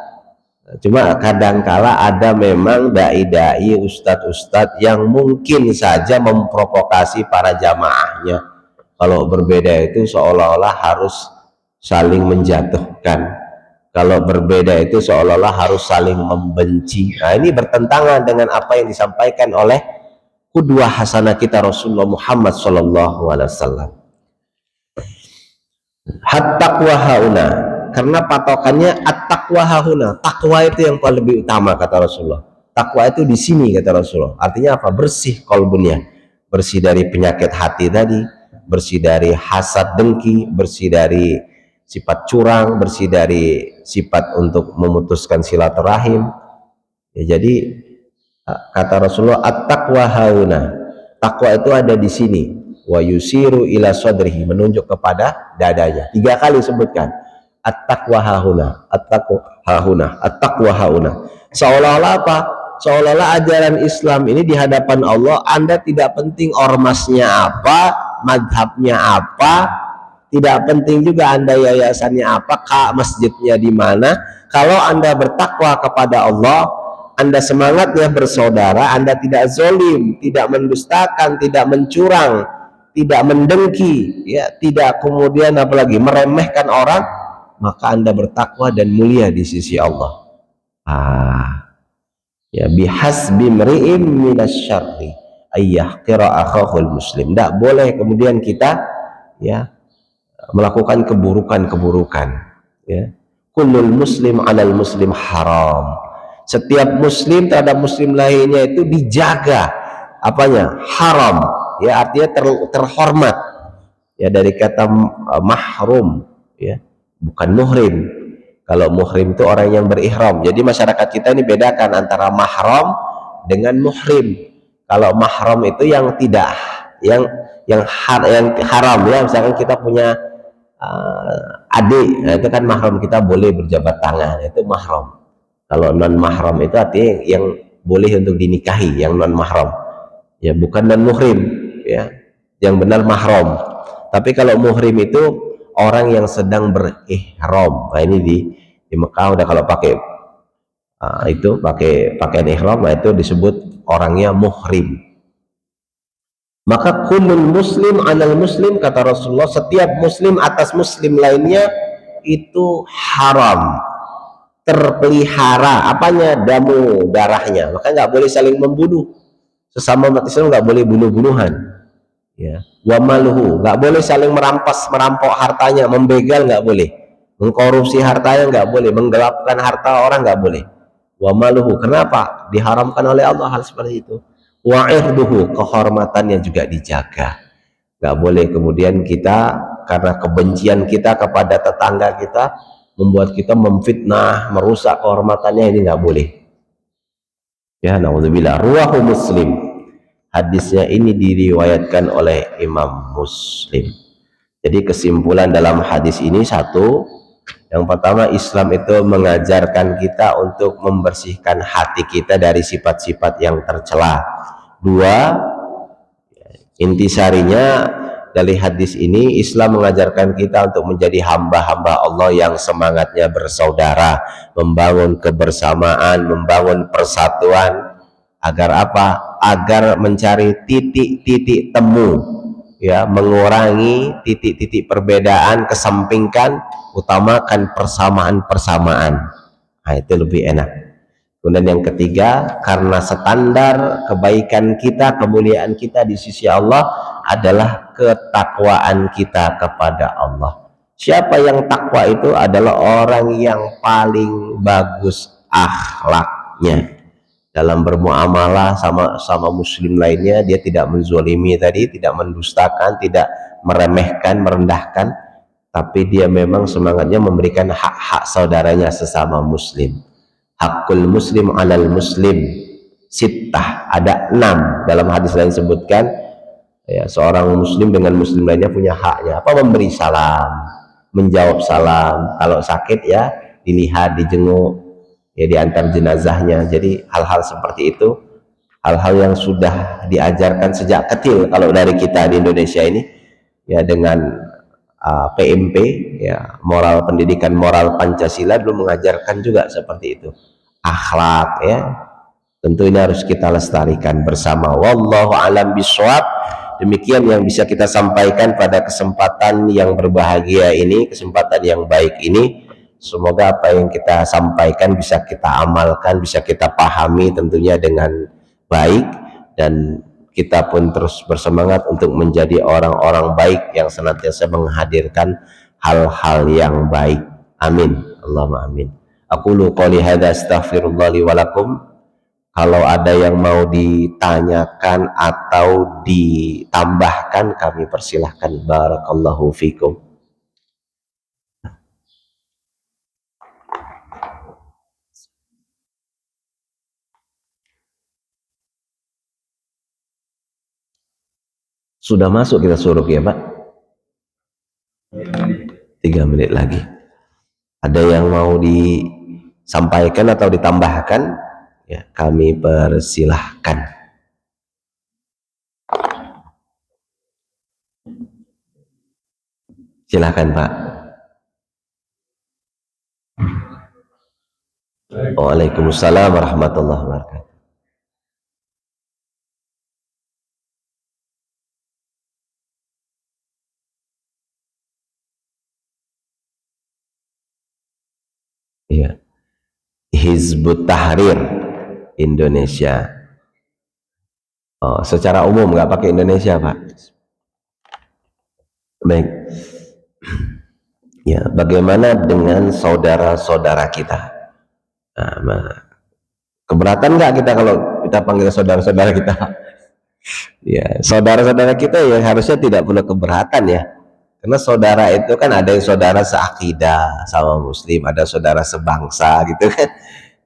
Cuma kadangkala ada memang dai-dai, ustadz-ustadz yang mungkin saja memprovokasi para jamaahnya. Kalau berbeda itu seolah-olah harus saling menjatuhkan, kalau berbeda itu seolah-olah harus saling membenci. Nah, ini bertentangan dengan apa yang disampaikan oleh qudwah hasanah kita Rasulullah Muhammad SAW. At-taqwa hauna, karena patokannya at-taqwa hauna, takwa itu yang paling lebih utama kata Rasulullah. Takwa itu di sini kata Rasulullah. Artinya apa? Bersih kolbunya, bersih dari penyakit hati tadi, bersih dari hasad dengki, bersih dari sifat curang, bersih dari sifat untuk memutuskan silaturahim. Ya, jadi kata Rasulullah at-taqwa hauna, takwa itu ada di sini. Wa yusiru ila sadrihi, menunjuk kepada dadanya. 3 kali sebutkan at-taqwa hauna, at-taqwa hauna, at-taqwa hauna. Seolah-olah apa? Seolah-olah ajaran Islam ini di hadapan Allah Anda tidak penting ormasnya apa, madhabnya apa, tidak penting juga Anda yayasannya apa, masjidnya di mana. Kalau Anda bertakwa kepada Allah, Anda semangatnya bersaudara, Anda tidak zolim, tidak mendustakan, tidak mencurang, tidak mendengki, ya, tidak kemudian apalagi meremehkan orang, maka Anda bertakwa dan mulia di sisi Allah. Ya, bihasbi mri'in minasyarri ayyahqira akhahul muslim. Tidak boleh kemudian kita ya melakukan keburukan-keburukan, ya. Kullul muslim 'alal muslim haram. Setiap muslim terhadap muslim lainnya itu dijaga apanya? Haram, ya, artinya terhormat, ya, dari kata mahrum, ya, bukan muhrim. Kalau muhrim itu orang yang berihram. Jadi masyarakat kita ini bedakan antara mahram dengan muhrim. Kalau mahram itu yang tidak, yang haram, ya, misalkan kita punya adik, nah itu kan mahram, kita boleh berjabat tangan, itu mahram. Kalau non mahram itu artinya yang boleh untuk dinikahi, yang non mahram, ya, bukan non muhrim, ya, yang benar mahram. Tapi kalau muhrim itu orang yang sedang berihram. Nah, ini di Mekah udah kalau pakai itu pakai pakaian ihram, nah itu disebut orangnya muhrim. Maka kullul muslim 'alal muslim, kata Rasulullah, setiap muslim atas muslim lainnya itu haram, terpelihara apanya? Damu, darahnya. Maka nggak boleh saling membunuh. Sesama umat Islam nggak boleh bunuh-bunuhan, Ya, wa maluhu, nggak boleh saling merampok hartanya, membegal nggak boleh, mengkorupsi hartanya nggak boleh, menggelapkan harta orang nggak boleh. Wa maluhu, kenapa diharamkan oleh Allah hal seperti itu? Wa irduhu, kehormatannya juga dijaga. Nggak boleh kemudian kita karena kebencian kita kepada tetangga kita membuat kita memfitnah, merusak kehormatannya, ini nggak boleh. Ya, naudzubillah. Ruwahu Muslim, hadisnya ini diriwayatkan oleh Imam Muslim. Jadi kesimpulan dalam hadis ini satu, yang pertama Islam itu mengajarkan kita untuk membersihkan hati kita dari sifat-sifat yang tercela. Dua, intisarinya dari hadis ini Islam mengajarkan kita untuk menjadi hamba-hamba Allah yang semangatnya bersaudara, membangun kebersamaan, membangun persatuan. Agar apa? Agar mencari titik-titik temu, ya, mengurangi titik-titik perbedaan, kesampingkan, utamakan persamaan-persamaan. Nah, itu lebih enak. Kemudian yang ketiga, karena standar kebaikan kita, kemuliaan kita di sisi Allah adalah ketakwaan kita kepada Allah. Siapa yang takwa itu adalah orang yang paling bagus akhlaknya. Dalam bermuamalah sama muslim lainnya, dia tidak menzolimi tadi, tidak mendustakan, tidak meremehkan, merendahkan, tapi dia memang semangatnya memberikan hak-hak saudaranya sesama muslim. Hakul muslim alal muslim sittah, ada 6. Dalam hadis lain sebutkan, ya, seorang muslim dengan muslim lainnya punya haknya. Apa? Memberi salam, menjawab salam, kalau sakit ya dilihat, dijenguk, ya diantar jenazahnya. Jadi hal-hal seperti itu, hal-hal yang sudah diajarkan sejak kecil kalau dari kita di Indonesia ini, ya, dengan PMP, ya, moral, pendidikan moral Pancasila belum mengajarkan juga seperti itu, akhlak, ya. Tentu ini harus kita lestarikan bersama. Wallahu alam biswab. Demikian yang bisa kita sampaikan pada kesempatan yang berbahagia ini, kesempatan yang baik ini. Semoga apa yang kita sampaikan bisa kita amalkan, bisa kita pahami tentunya dengan baik, dan kita pun terus bersemangat untuk menjadi orang-orang baik yang senantiasa menghadirkan hal-hal yang baik. Amin. Allahumma amin. Aqulu qouli hadza astaghfirullah li wa lakum. Kalau ada yang mau ditanyakan atau ditambahkan, kami persilahkan. Barakallahu fikum. Sudah masuk kita suruh, ya Pak? 3 menit lagi. Ada yang mau disampaikan atau ditambahkan? Ya, kami persilahkan. Silahkan Pak. Waalaikumsalam warahmatullahi wabarakatuh. Iya. Hizbut Tahrir Indonesia. Oh, secara umum nggak pakai Indonesia, Pak. Baik. Ya, bagaimana dengan saudara-saudara kita? Nah, keberatan nggak kita kalau kita panggil saudara-saudara kita? Ya, saudara-saudara kita ya harusnya tidak perlu keberatan, ya. Karena saudara itu kan ada yang saudara seakidah sama muslim, ada saudara sebangsa gitu kan.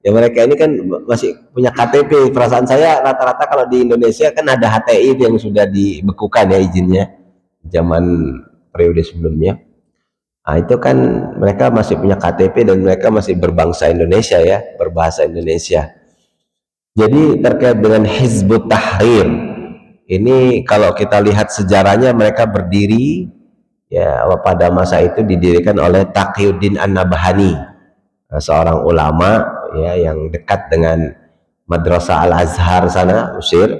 Ya, mereka ini kan masih punya KTP. Perasaan saya rata-rata kalau di Indonesia kan ada HTI yang sudah dibekukan, ya, izinnya zaman periode sebelumnya. Nah, itu kan mereka masih punya KTP dan mereka masih berbangsa Indonesia, ya, berbahasa Indonesia. Jadi terkait dengan Hizbut Tahrir ini, kalau kita lihat sejarahnya, mereka berdiri, ya, pada masa itu didirikan oleh Taqiyuddin An-Nabhani, seorang ulama, ya, yang dekat dengan Madrasah Al-Azhar sana, Mesir.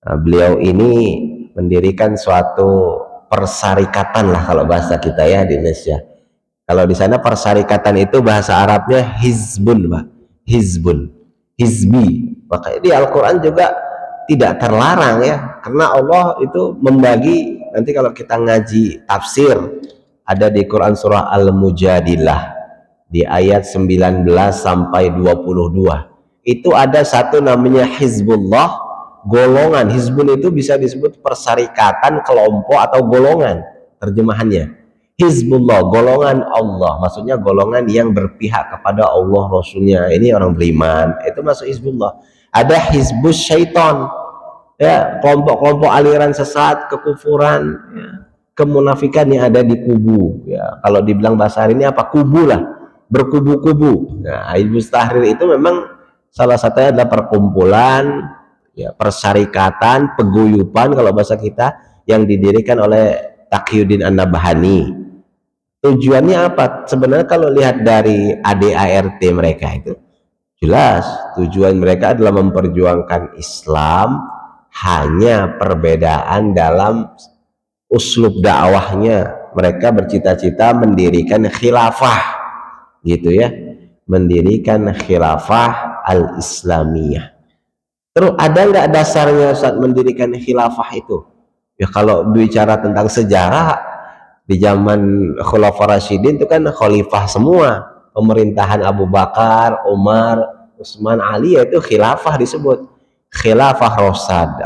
Nah, beliau ini mendirikan suatu persyarikatan lah kalau bahasa kita, ya, di Indonesia. Kalau di sana persyarikatan itu bahasa Arabnya hizbun, Pak. Hizbun, hizbi. Makanya di Al-Quran juga tidak terlarang ya, karena Allah itu membagi. Nanti kalau kita ngaji tafsir, ada di Quran surah Al-Mujadilah di ayat 19 sampai 22, itu ada satu namanya Hizbullah, golongan. Hizbun itu bisa disebut persyarikatan, kelompok, atau golongan, terjemahannya. Hizbullah, golongan Allah, maksudnya golongan yang berpihak kepada Allah Rasulnya, ini orang beriman, itu masuk Hizbullah. Ada Hizbus Syaiton, ya, kelompok-kelompok aliran sesat, kekufuran, ya, kemunafikan yang ada di kubu, ya, kalau dibilang bahasa hari ini apa, kubu lah, berkubu-kubu. Nah, Hizbut Tahrir itu memang salah satunya adalah perkumpulan, ya, persyarikatan, peguyupan kalau bahasa kita, yang didirikan oleh Taqiyuddin An-Nabhani. Tujuannya apa? Sebenarnya kalau lihat dari ADART mereka itu jelas tujuan mereka adalah memperjuangkan Islam, hanya perbedaan dalam uslub dakwahnya. Mereka bercita-cita mendirikan khilafah, gitu ya, mendirikan khilafah al-Islamiyah. Terus ada nggak dasarnya saat mendirikan khilafah itu? Ya kalau bicara tentang sejarah, di zaman Khulafaur Rasyidin itu kan khalifah semua, pemerintahan Abu Bakar, Umar, Utsman, Ali, yaitu khilafah, disebut khilafah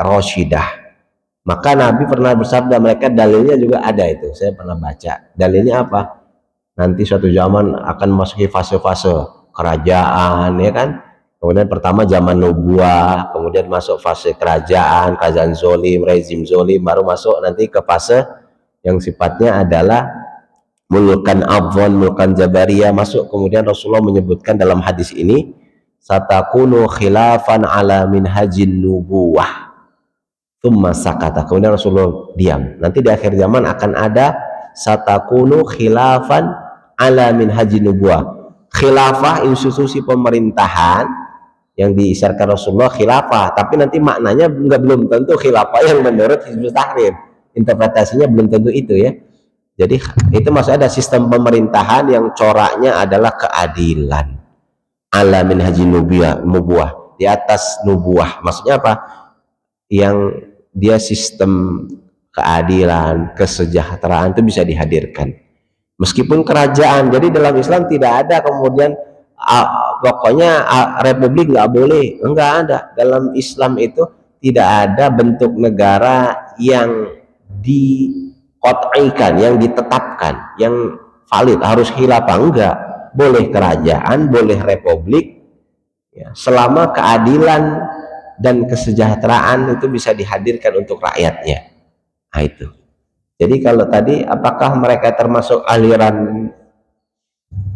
Rasyidah. Maka Nabi pernah bersabda, mereka dalilnya juga ada itu, saya pernah baca. Dalilnya apa? Nanti suatu zaman akan masuki fase-fase kerajaan, ya kan? Kemudian pertama zaman nubuah, kemudian masuk fase kerajaan zolim, rezim zolim, baru masuk nanti ke fase yang sifatnya adalah mulkan afwan, mulkan jabariyah masuk. Kemudian Rasulullah menyebutkan dalam hadis ini, satakunu khilafan ala minhajin nubuwah, thumma sakata. Kemudian Rasulullah diam. Nanti di akhir zaman akan ada satakunu khilafan ala minhajin nubuwah, khilafah, institusi pemerintahan yang diisyaratkan Rasulullah khilafah, tapi nanti maknanya belum tentu khilafah yang menurut Hizbut Tahrir, interpretasinya belum tentu itu ya. Jadi itu maksudnya ada sistem pemerintahan yang coraknya adalah keadilan, ala minhajin nubuwah, di atas nubuah. Maksudnya apa? Yang dia sistem keadilan, kesejahteraan itu bisa dihadirkan meskipun kerajaan. Jadi dalam Islam tidak ada kemudian pokoknya republik nggak boleh, enggak ada. Dalam Islam itu tidak ada bentuk negara yang dikotaikan, yang ditetapkan, yang valid harus khilafah, enggak. Boleh kerajaan, boleh republik, ya, selama keadilan dan kesejahteraan itu bisa dihadirkan untuk rakyatnya. Nah itu. Jadi kalau tadi apakah mereka termasuk aliran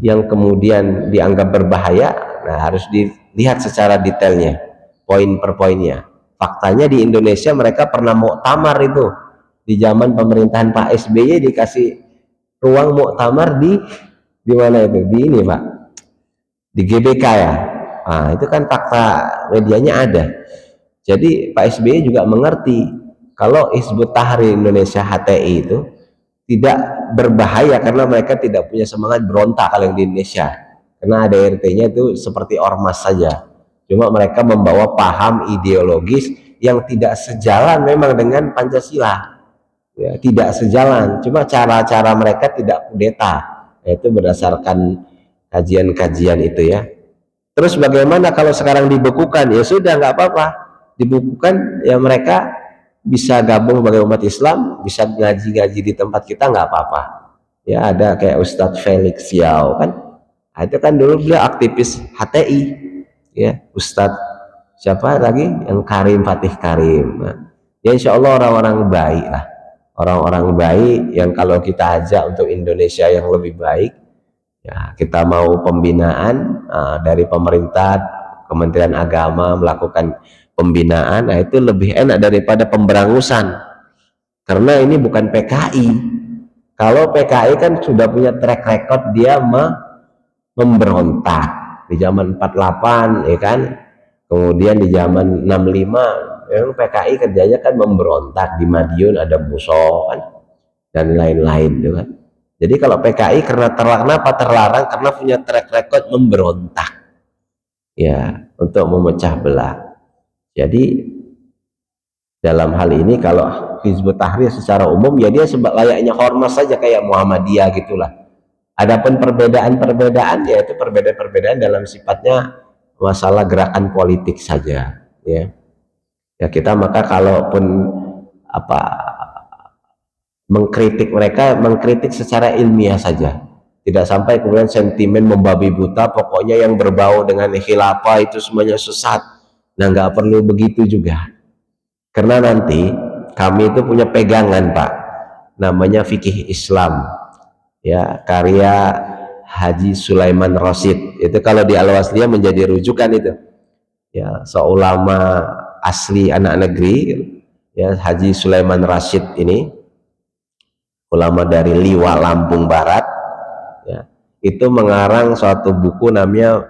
yang kemudian dianggap berbahaya? Nah, harus dilihat secara detailnya, poin per poinnya. Faktanya di Indonesia mereka pernah muktamar itu di zaman pemerintahan Pak SBY, dikasih ruang muktamar di mana itu? Di ini Pak, di GBK ya. Nah, itu kan fakta medianya ada. Jadi Pak SBY juga mengerti kalau Hizbut Tahrir Indonesia HTI itu tidak berbahaya karena mereka tidak punya semangat berontak kalau yang di Indonesia, karena ADRT-nya itu seperti ormas saja, cuma mereka membawa paham ideologis yang tidak sejalan memang dengan Pancasila, ya, tidak sejalan, cuma cara-cara mereka tidak kudeta, yaitu berdasarkan kajian-kajian itu ya. Terus bagaimana kalau sekarang dibekukan? Ya sudah, nggak apa-apa, dibukukan ya, mereka bisa gabung sebagai umat Islam, bisa ngaji-ngaji di tempat kita, nggak apa-apa ya. Ada kayak Ustadz Felix Yao kan, nah, itu kan dulu beliau aktivis HTI ya. Ustadz siapa lagi yang Karim, Fatih Karim. Nah, ya insya Allah orang-orang baik lah, orang-orang baik yang kalau kita ajak untuk Indonesia yang lebih baik ya, kita mau pembinaan dari pemerintah, Kementerian Agama melakukan pembinaan, nah itu lebih enak daripada pemberangusan, karena ini bukan PKI. Kalau PKI kan sudah punya track record, dia memberontak di zaman 48 ya kan, kemudian di zaman 65 memang PKI kerjanya kan memberontak, di Madiun ada Buso kan, dan lain-lain gitu kan. Jadi kalau PKI karena terlarang karena punya track record memberontak ya, untuk memecah belah. Jadi Dalam hal ini kalau Hizbut Tahrir secara umum ya dia layaknya ormas saja kayak Muhammadiyah gitulah. Adapun perbedaan-perbedaan ya itu perbedaan-perbedaan dalam sifatnya masalah gerakan politik saja ya. Ya kita maka kalaupun apa mengkritik mereka, mengkritik secara ilmiah saja, tidak sampai kemudian sentimen membabi buta pokoknya yang berbau dengan khilafah itu semuanya sesat. Nah nggak perlu begitu juga, karena nanti kami itu punya pegangan Pak, namanya fikih Islam ya, karya Haji Sulaiman Rasyid. Itu kalau di Al-Wasliyah menjadi rujukan itu ya, seulama asli anak negeri ya, Haji Sulaiman Rasyid ini ulama dari Liwa Lampung Barat ya, itu mengarang suatu buku namanya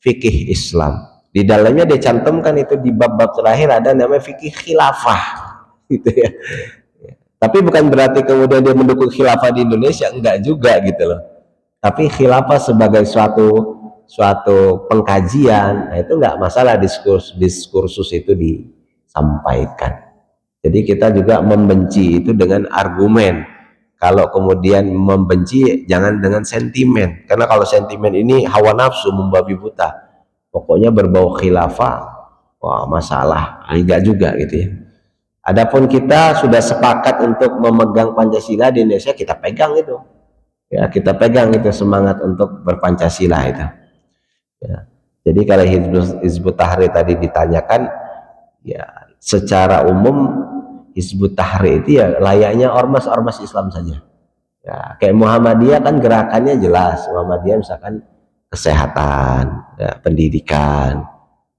Fikih Islam. Di dalamnya dia cantumkan itu di bab-bab terakhir ada namanya fikih khilafah gitu ya. Tapi bukan berarti kemudian dia mendukung khilafah di Indonesia, enggak juga gitu loh. Tapi khilafah sebagai suatu pengkajian, nah itu enggak masalah diskursus itu disampaikan. Jadi kita juga membenci itu dengan argumen. Kalau kemudian membenci jangan dengan sentimen, karena kalau sentimen ini hawa nafsu membabi buta. Pokoknya berbau khilafah, wah masalah, enggak juga gitu ya. Adapun kita sudah sepakat untuk memegang Pancasila di Indonesia, kita pegang itu. Ya, kita pegang itu semangat untuk berpancasila itu. Ya. Jadi kalau Hizbut Tahrir tadi ditanyakan, ya secara umum Hizbut Tahrir itu ya layaknya ormas-ormas Islam saja. Ya, kayak Muhammadiyah kan gerakannya jelas. Muhammadiyah misalkan kesehatan, ya, pendidikan.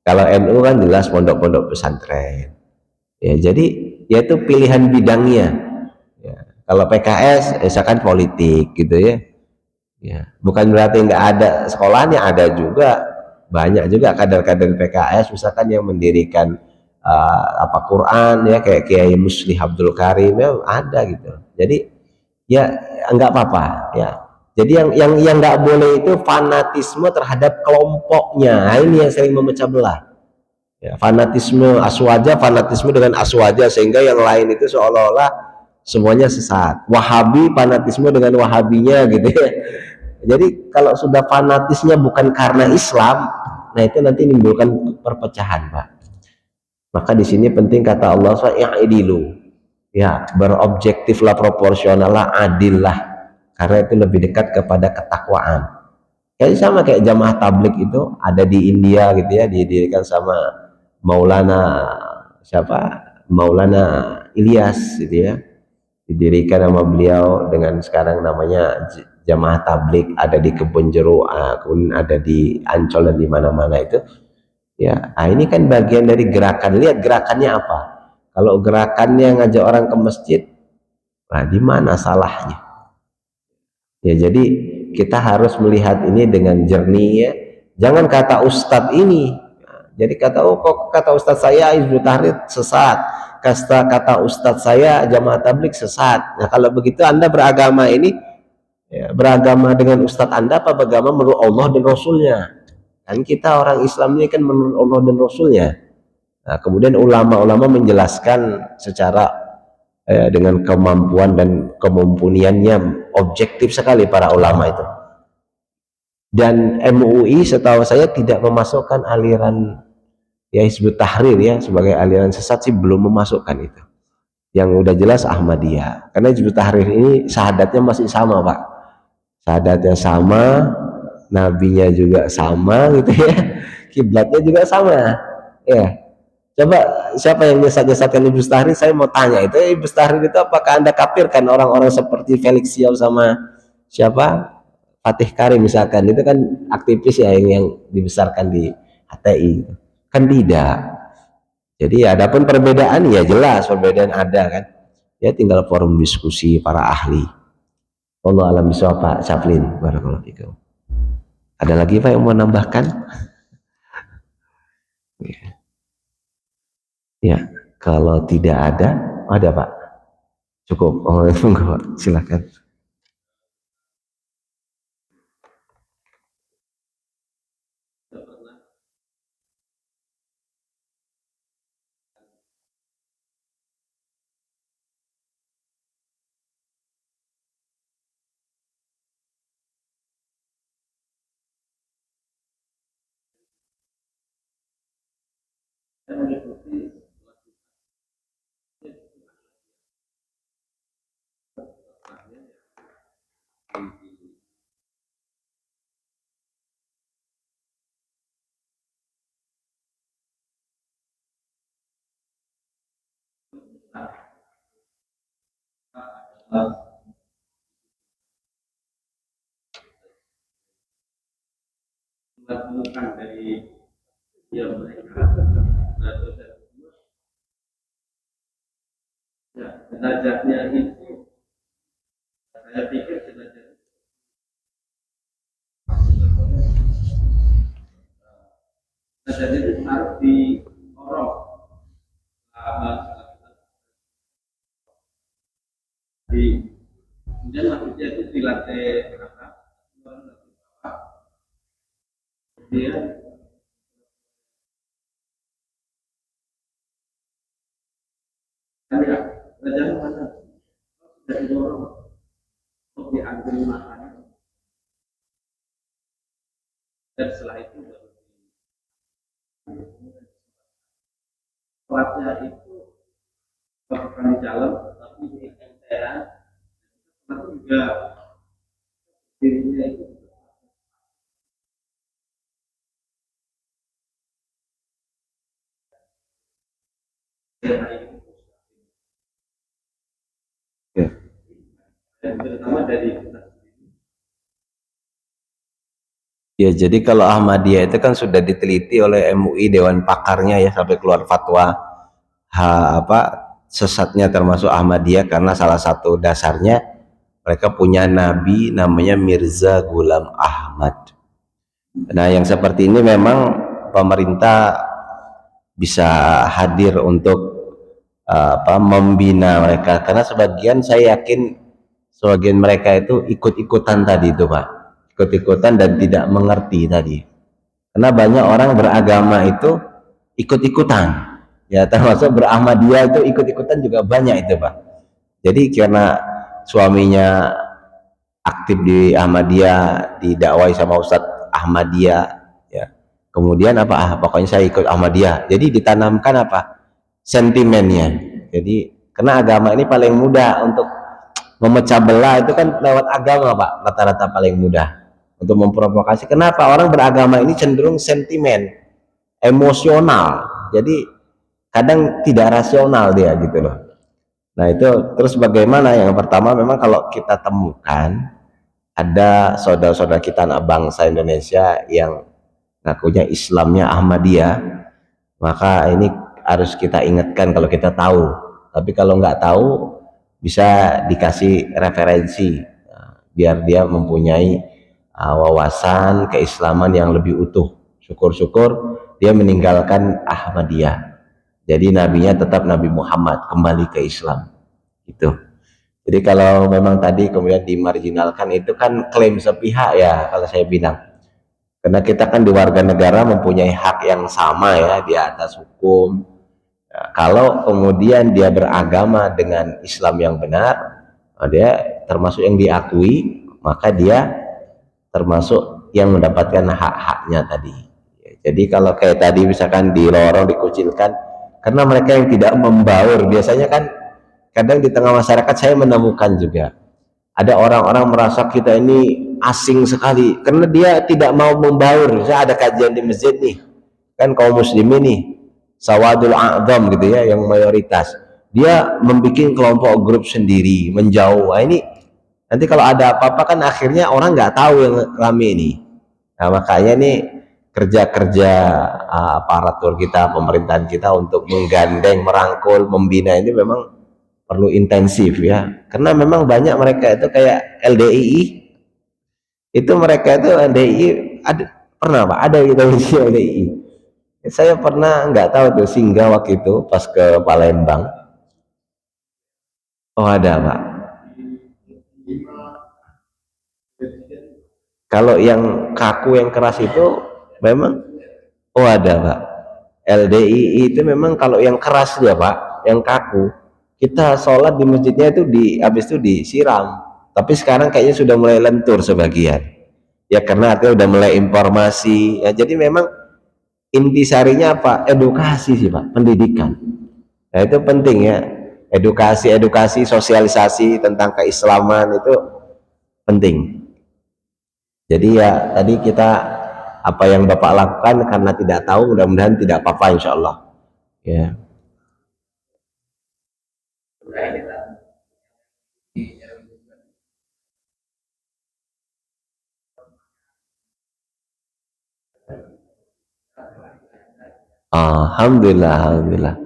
Kalau NU kan jelas pondok-pondok pesantren. Ya, jadi yaitu pilihan bidangnya. Ya. Kalau PKS misalkan politik gitu ya. Ya, bukan berarti nggak ada sekolahnya, ada juga, banyak juga kader-kader PKS misalkan yang mendirikan apa Quran ya, kayak Kiai Muslih Abdul Karim ya ada gitu. Jadi ya nggak apa-apa ya. Jadi yang nggak boleh itu fanatisme terhadap kelompoknya. Nah, ini yang sering memecah belah. Ya, fanatisme aswaja, fanatisme dengan aswaja sehingga yang lain itu seolah-olah semuanya sesat. Wahabi fanatisme dengan wahabinya gitu ya. Jadi kalau sudah fanatisnya bukan karena Islam, nah itu nanti menimbulkan perpecahan, Pak. Maka di sini penting kata Allah swt, ya berobjektiflah, proporsionallah, adillah, karena itu lebih dekat kepada ketakwaan. Kayak sama kayak jamaah tablik itu ada di India gitu ya, didirikan sama Maulana siapa? Maulana Ilyas gitu ya. Didirikan sama beliau dengan sekarang namanya jamaah tablik, ada di Kebun Jeruk, kemudian ada di Ancol dan di mana-mana itu. Ya, nah ini kan bagian dari gerakan. Lihat gerakannya apa? Kalau gerakannya ngajak orang ke masjid, nah di mana salahnya? Ya, jadi kita harus melihat ini dengan jernih ya. Jangan kata ustadz ini. Jadi kata, oh kok kata ustadz saya Hizbut Tahrir sesat. Kata ustadz saya jamaah tablik sesat. Nah kalau begitu Anda beragama ini ya, beragama dengan ustadz Anda apa beragama menurut Allah dan Rasulnya? Kan kita orang Islam ini kan menurut Allah dan Rasulnya. Nah, kemudian ulama-ulama menjelaskan secara dengan kemampuan dan kemumpuniannya, objektif sekali para ulama itu. Dan MUI setahu saya tidak memasukkan aliran ya Hizbut Tahrir ya sebagai aliran sesat sih, belum memasukkan itu. Yang udah jelas Ahmadiyah, karena Hizbut Tahrir ini syahadatnya masih sama Pak, syahadatnya sama, nabinya juga sama gitu ya, kiblatnya juga sama ya. Coba siapa yang nyesat-nyesatkan Hizbut Tahrir, saya mau tanya itu Hizbut Tahrir itu apakah Anda kafirkan orang-orang seperti Felix Xiao sama siapa Fatih Karim misalkan, itu kan aktivis ya yang dibesarkan di HTI kan tidak. Jadi adapun perbedaan ya jelas perbedaan ada kan, ya tinggal forum diskusi para ahli. Allah alam bisawab. Pak Syaflin, barakallahu fikum. Ada lagi Pak yang mau nambahkan? Ya, kalau tidak ada Pak, cukup. Oh, tunggu Pak, silakan. menemukan dari dia mereka. Ya, derajatnya itu saya pikir derajat itu harus diorong di kemudian maksudnya itu dilatih apa dia kan ya derajat mana sudah didorong untuk diambil makanan dan setelah itu kuatnya itu bukan di dalam tapi di emperan tapi juga dirinya itu Ya. dan terutama dari kita. Ya, jadi kalau Ahmadiyah itu kan sudah diteliti oleh MUI Dewan Pakarnya ya sampai keluar fatwa apa sesatnya termasuk Ahmadiyah karena salah satu dasarnya mereka punya nabi namanya Mirza Ghulam Ahmad. Nah, yang seperti ini memang pemerintah bisa hadir untuk membina mereka karena sebagian saya yakin sebagian mereka itu ikut-ikutan tadi itu Pak, ikut-ikutan dan tidak mengerti tadi karena banyak orang beragama itu ikut-ikutan ya, termasuk berahmadiyah itu ikut-ikutan juga banyak itu Pak. Jadi karena suaminya aktif di Ahmadiyah, didakwai sama Ustadz Ahmadiyah ya, kemudian apa pokoknya saya ikut Ahmadiyah, jadi ditanamkan apa sentimennya. Jadi karena agama ini paling mudah untuk memecah belah itu kan lewat agama Pak, rata-rata paling mudah untuk memprovokasi. Kenapa orang beragama ini cenderung sentimen, emosional, jadi kadang tidak rasional dia gitu loh. Nah itu terus bagaimana? Yang pertama memang kalau kita temukan ada saudara-saudara kita anak bangsa Indonesia yang ngakunya Islamnya Ahmadiyah, maka ini harus kita ingatkan kalau kita tahu. Tapi kalau nggak tahu bisa dikasih referensi biar dia mempunyai wawasan keislaman yang lebih utuh. Syukur-syukur dia meninggalkan Ahmadiyah, jadi nabinya tetap Nabi Muhammad, kembali ke Islam gitu. Jadi kalau memang tadi kemudian dimarginalkan itu kan klaim sepihak ya kalau saya bilang, karena kita kan di warga negara mempunyai hak yang sama ya di atas hukum. Nah, kalau kemudian dia beragama dengan Islam yang benar, dia termasuk yang diakui, maka dia termasuk yang mendapatkan hak-haknya tadi. Jadi kalau kayak tadi misalkan di lorong dikucilkan karena mereka yang tidak membaur, biasanya kan kadang di tengah masyarakat saya menemukan juga ada orang-orang merasa kita ini asing sekali karena dia tidak mau membaur. Saya ada kajian di masjid nih kan kaum muslimin nih sawadul a'zam gitu ya, yang mayoritas dia membuat kelompok grup sendiri menjauh. Nah, ini nanti kalau ada apa-apa kan akhirnya orang nggak tahu yang rame ini. Nah makanya nih kerja-kerja aparatur kita, pemerintahan kita untuk menggandeng, merangkul, membina ini memang perlu intensif ya, karena memang banyak mereka itu kayak LDII itu, mereka itu LDII ada pernah Pak, ada kita uji LDII. Saya pernah nggak tahu tuh singgah waktu itu pas ke Palembang. Oh ada Pak. Kalau yang kaku yang keras itu memang oh ada Pak. LDII itu memang kalau yang keras ya Pak, yang kaku kita sholat di masjidnya itu habis itu disiram. Tapi sekarang kayaknya sudah mulai lentur sebagian ya, karena artinya udah mulai informasi ya. Jadi memang intisarinya apa, edukasi sih Pak, pendidikan. Nah itu penting ya, edukasi sosialisasi tentang keislaman itu penting. Jadi ya tadi kita apa yang Bapak lakukan karena tidak tahu, mudah-mudahan tidak apa-apa insya Allah ya. Alhamdulillah, alhamdulillah.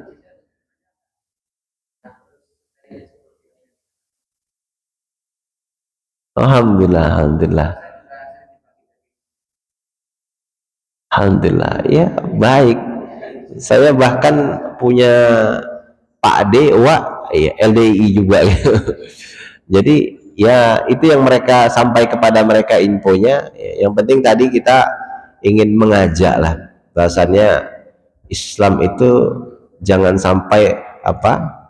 Alhamdulillah, alhamdulillah. Alhamdulillah. Ya, baik. Saya bahkan punya Pak D, Wak, ya, LDI juga. Jadi ya itu yang mereka sampai kepada mereka infonya. Yang penting tadi kita ingin mengajak lah, bahwasannya Islam itu jangan sampai apa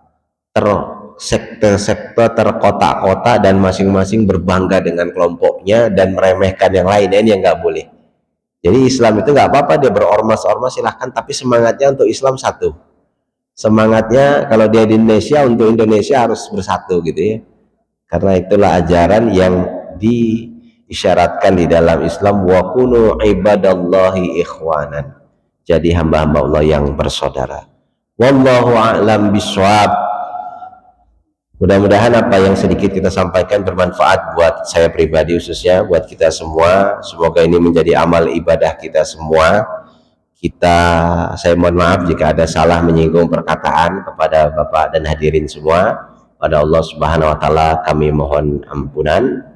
tersektor terkotak-kotak dan masing-masing berbangga dengan kelompoknya dan meremehkan yang lainnya, ini yang nggak boleh. Jadi Islam itu nggak apa-apa dia berormas-ormas silahkan, tapi semangatnya untuk Islam satu. Semangatnya kalau dia di Indonesia untuk Indonesia harus bersatu gitu ya. Karena itulah ajaran yang diisyaratkan di dalam Islam, wa kunu ibadallahi ikhwanan. Jadi hamba-hamba Allah yang bersaudara. Wallahu a'lam bishawab. Mudah-mudahan apa yang sedikit kita sampaikan bermanfaat buat saya pribadi, khususnya buat kita semua. Semoga ini menjadi amal ibadah kita semua. Saya mohon maaf jika ada salah menyinggung perkataan kepada Bapak dan hadirin semua. Pada Allah Subhanahu wa taala kami mohon ampunan.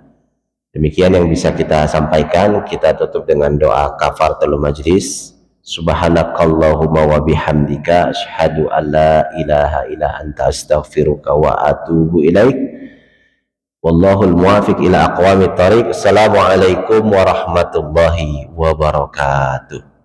Demikian yang bisa kita sampaikan. Kita tutup dengan doa kafaratul majlis. Subhanakallahumma wa bihamdika asyhadu an la ilaha illa anta astaghfiruka wa atubu ilaik. Wallahul muwafiq ila aqwamit thariq. Assalamualaikum warahmatullahi wabarakatuh.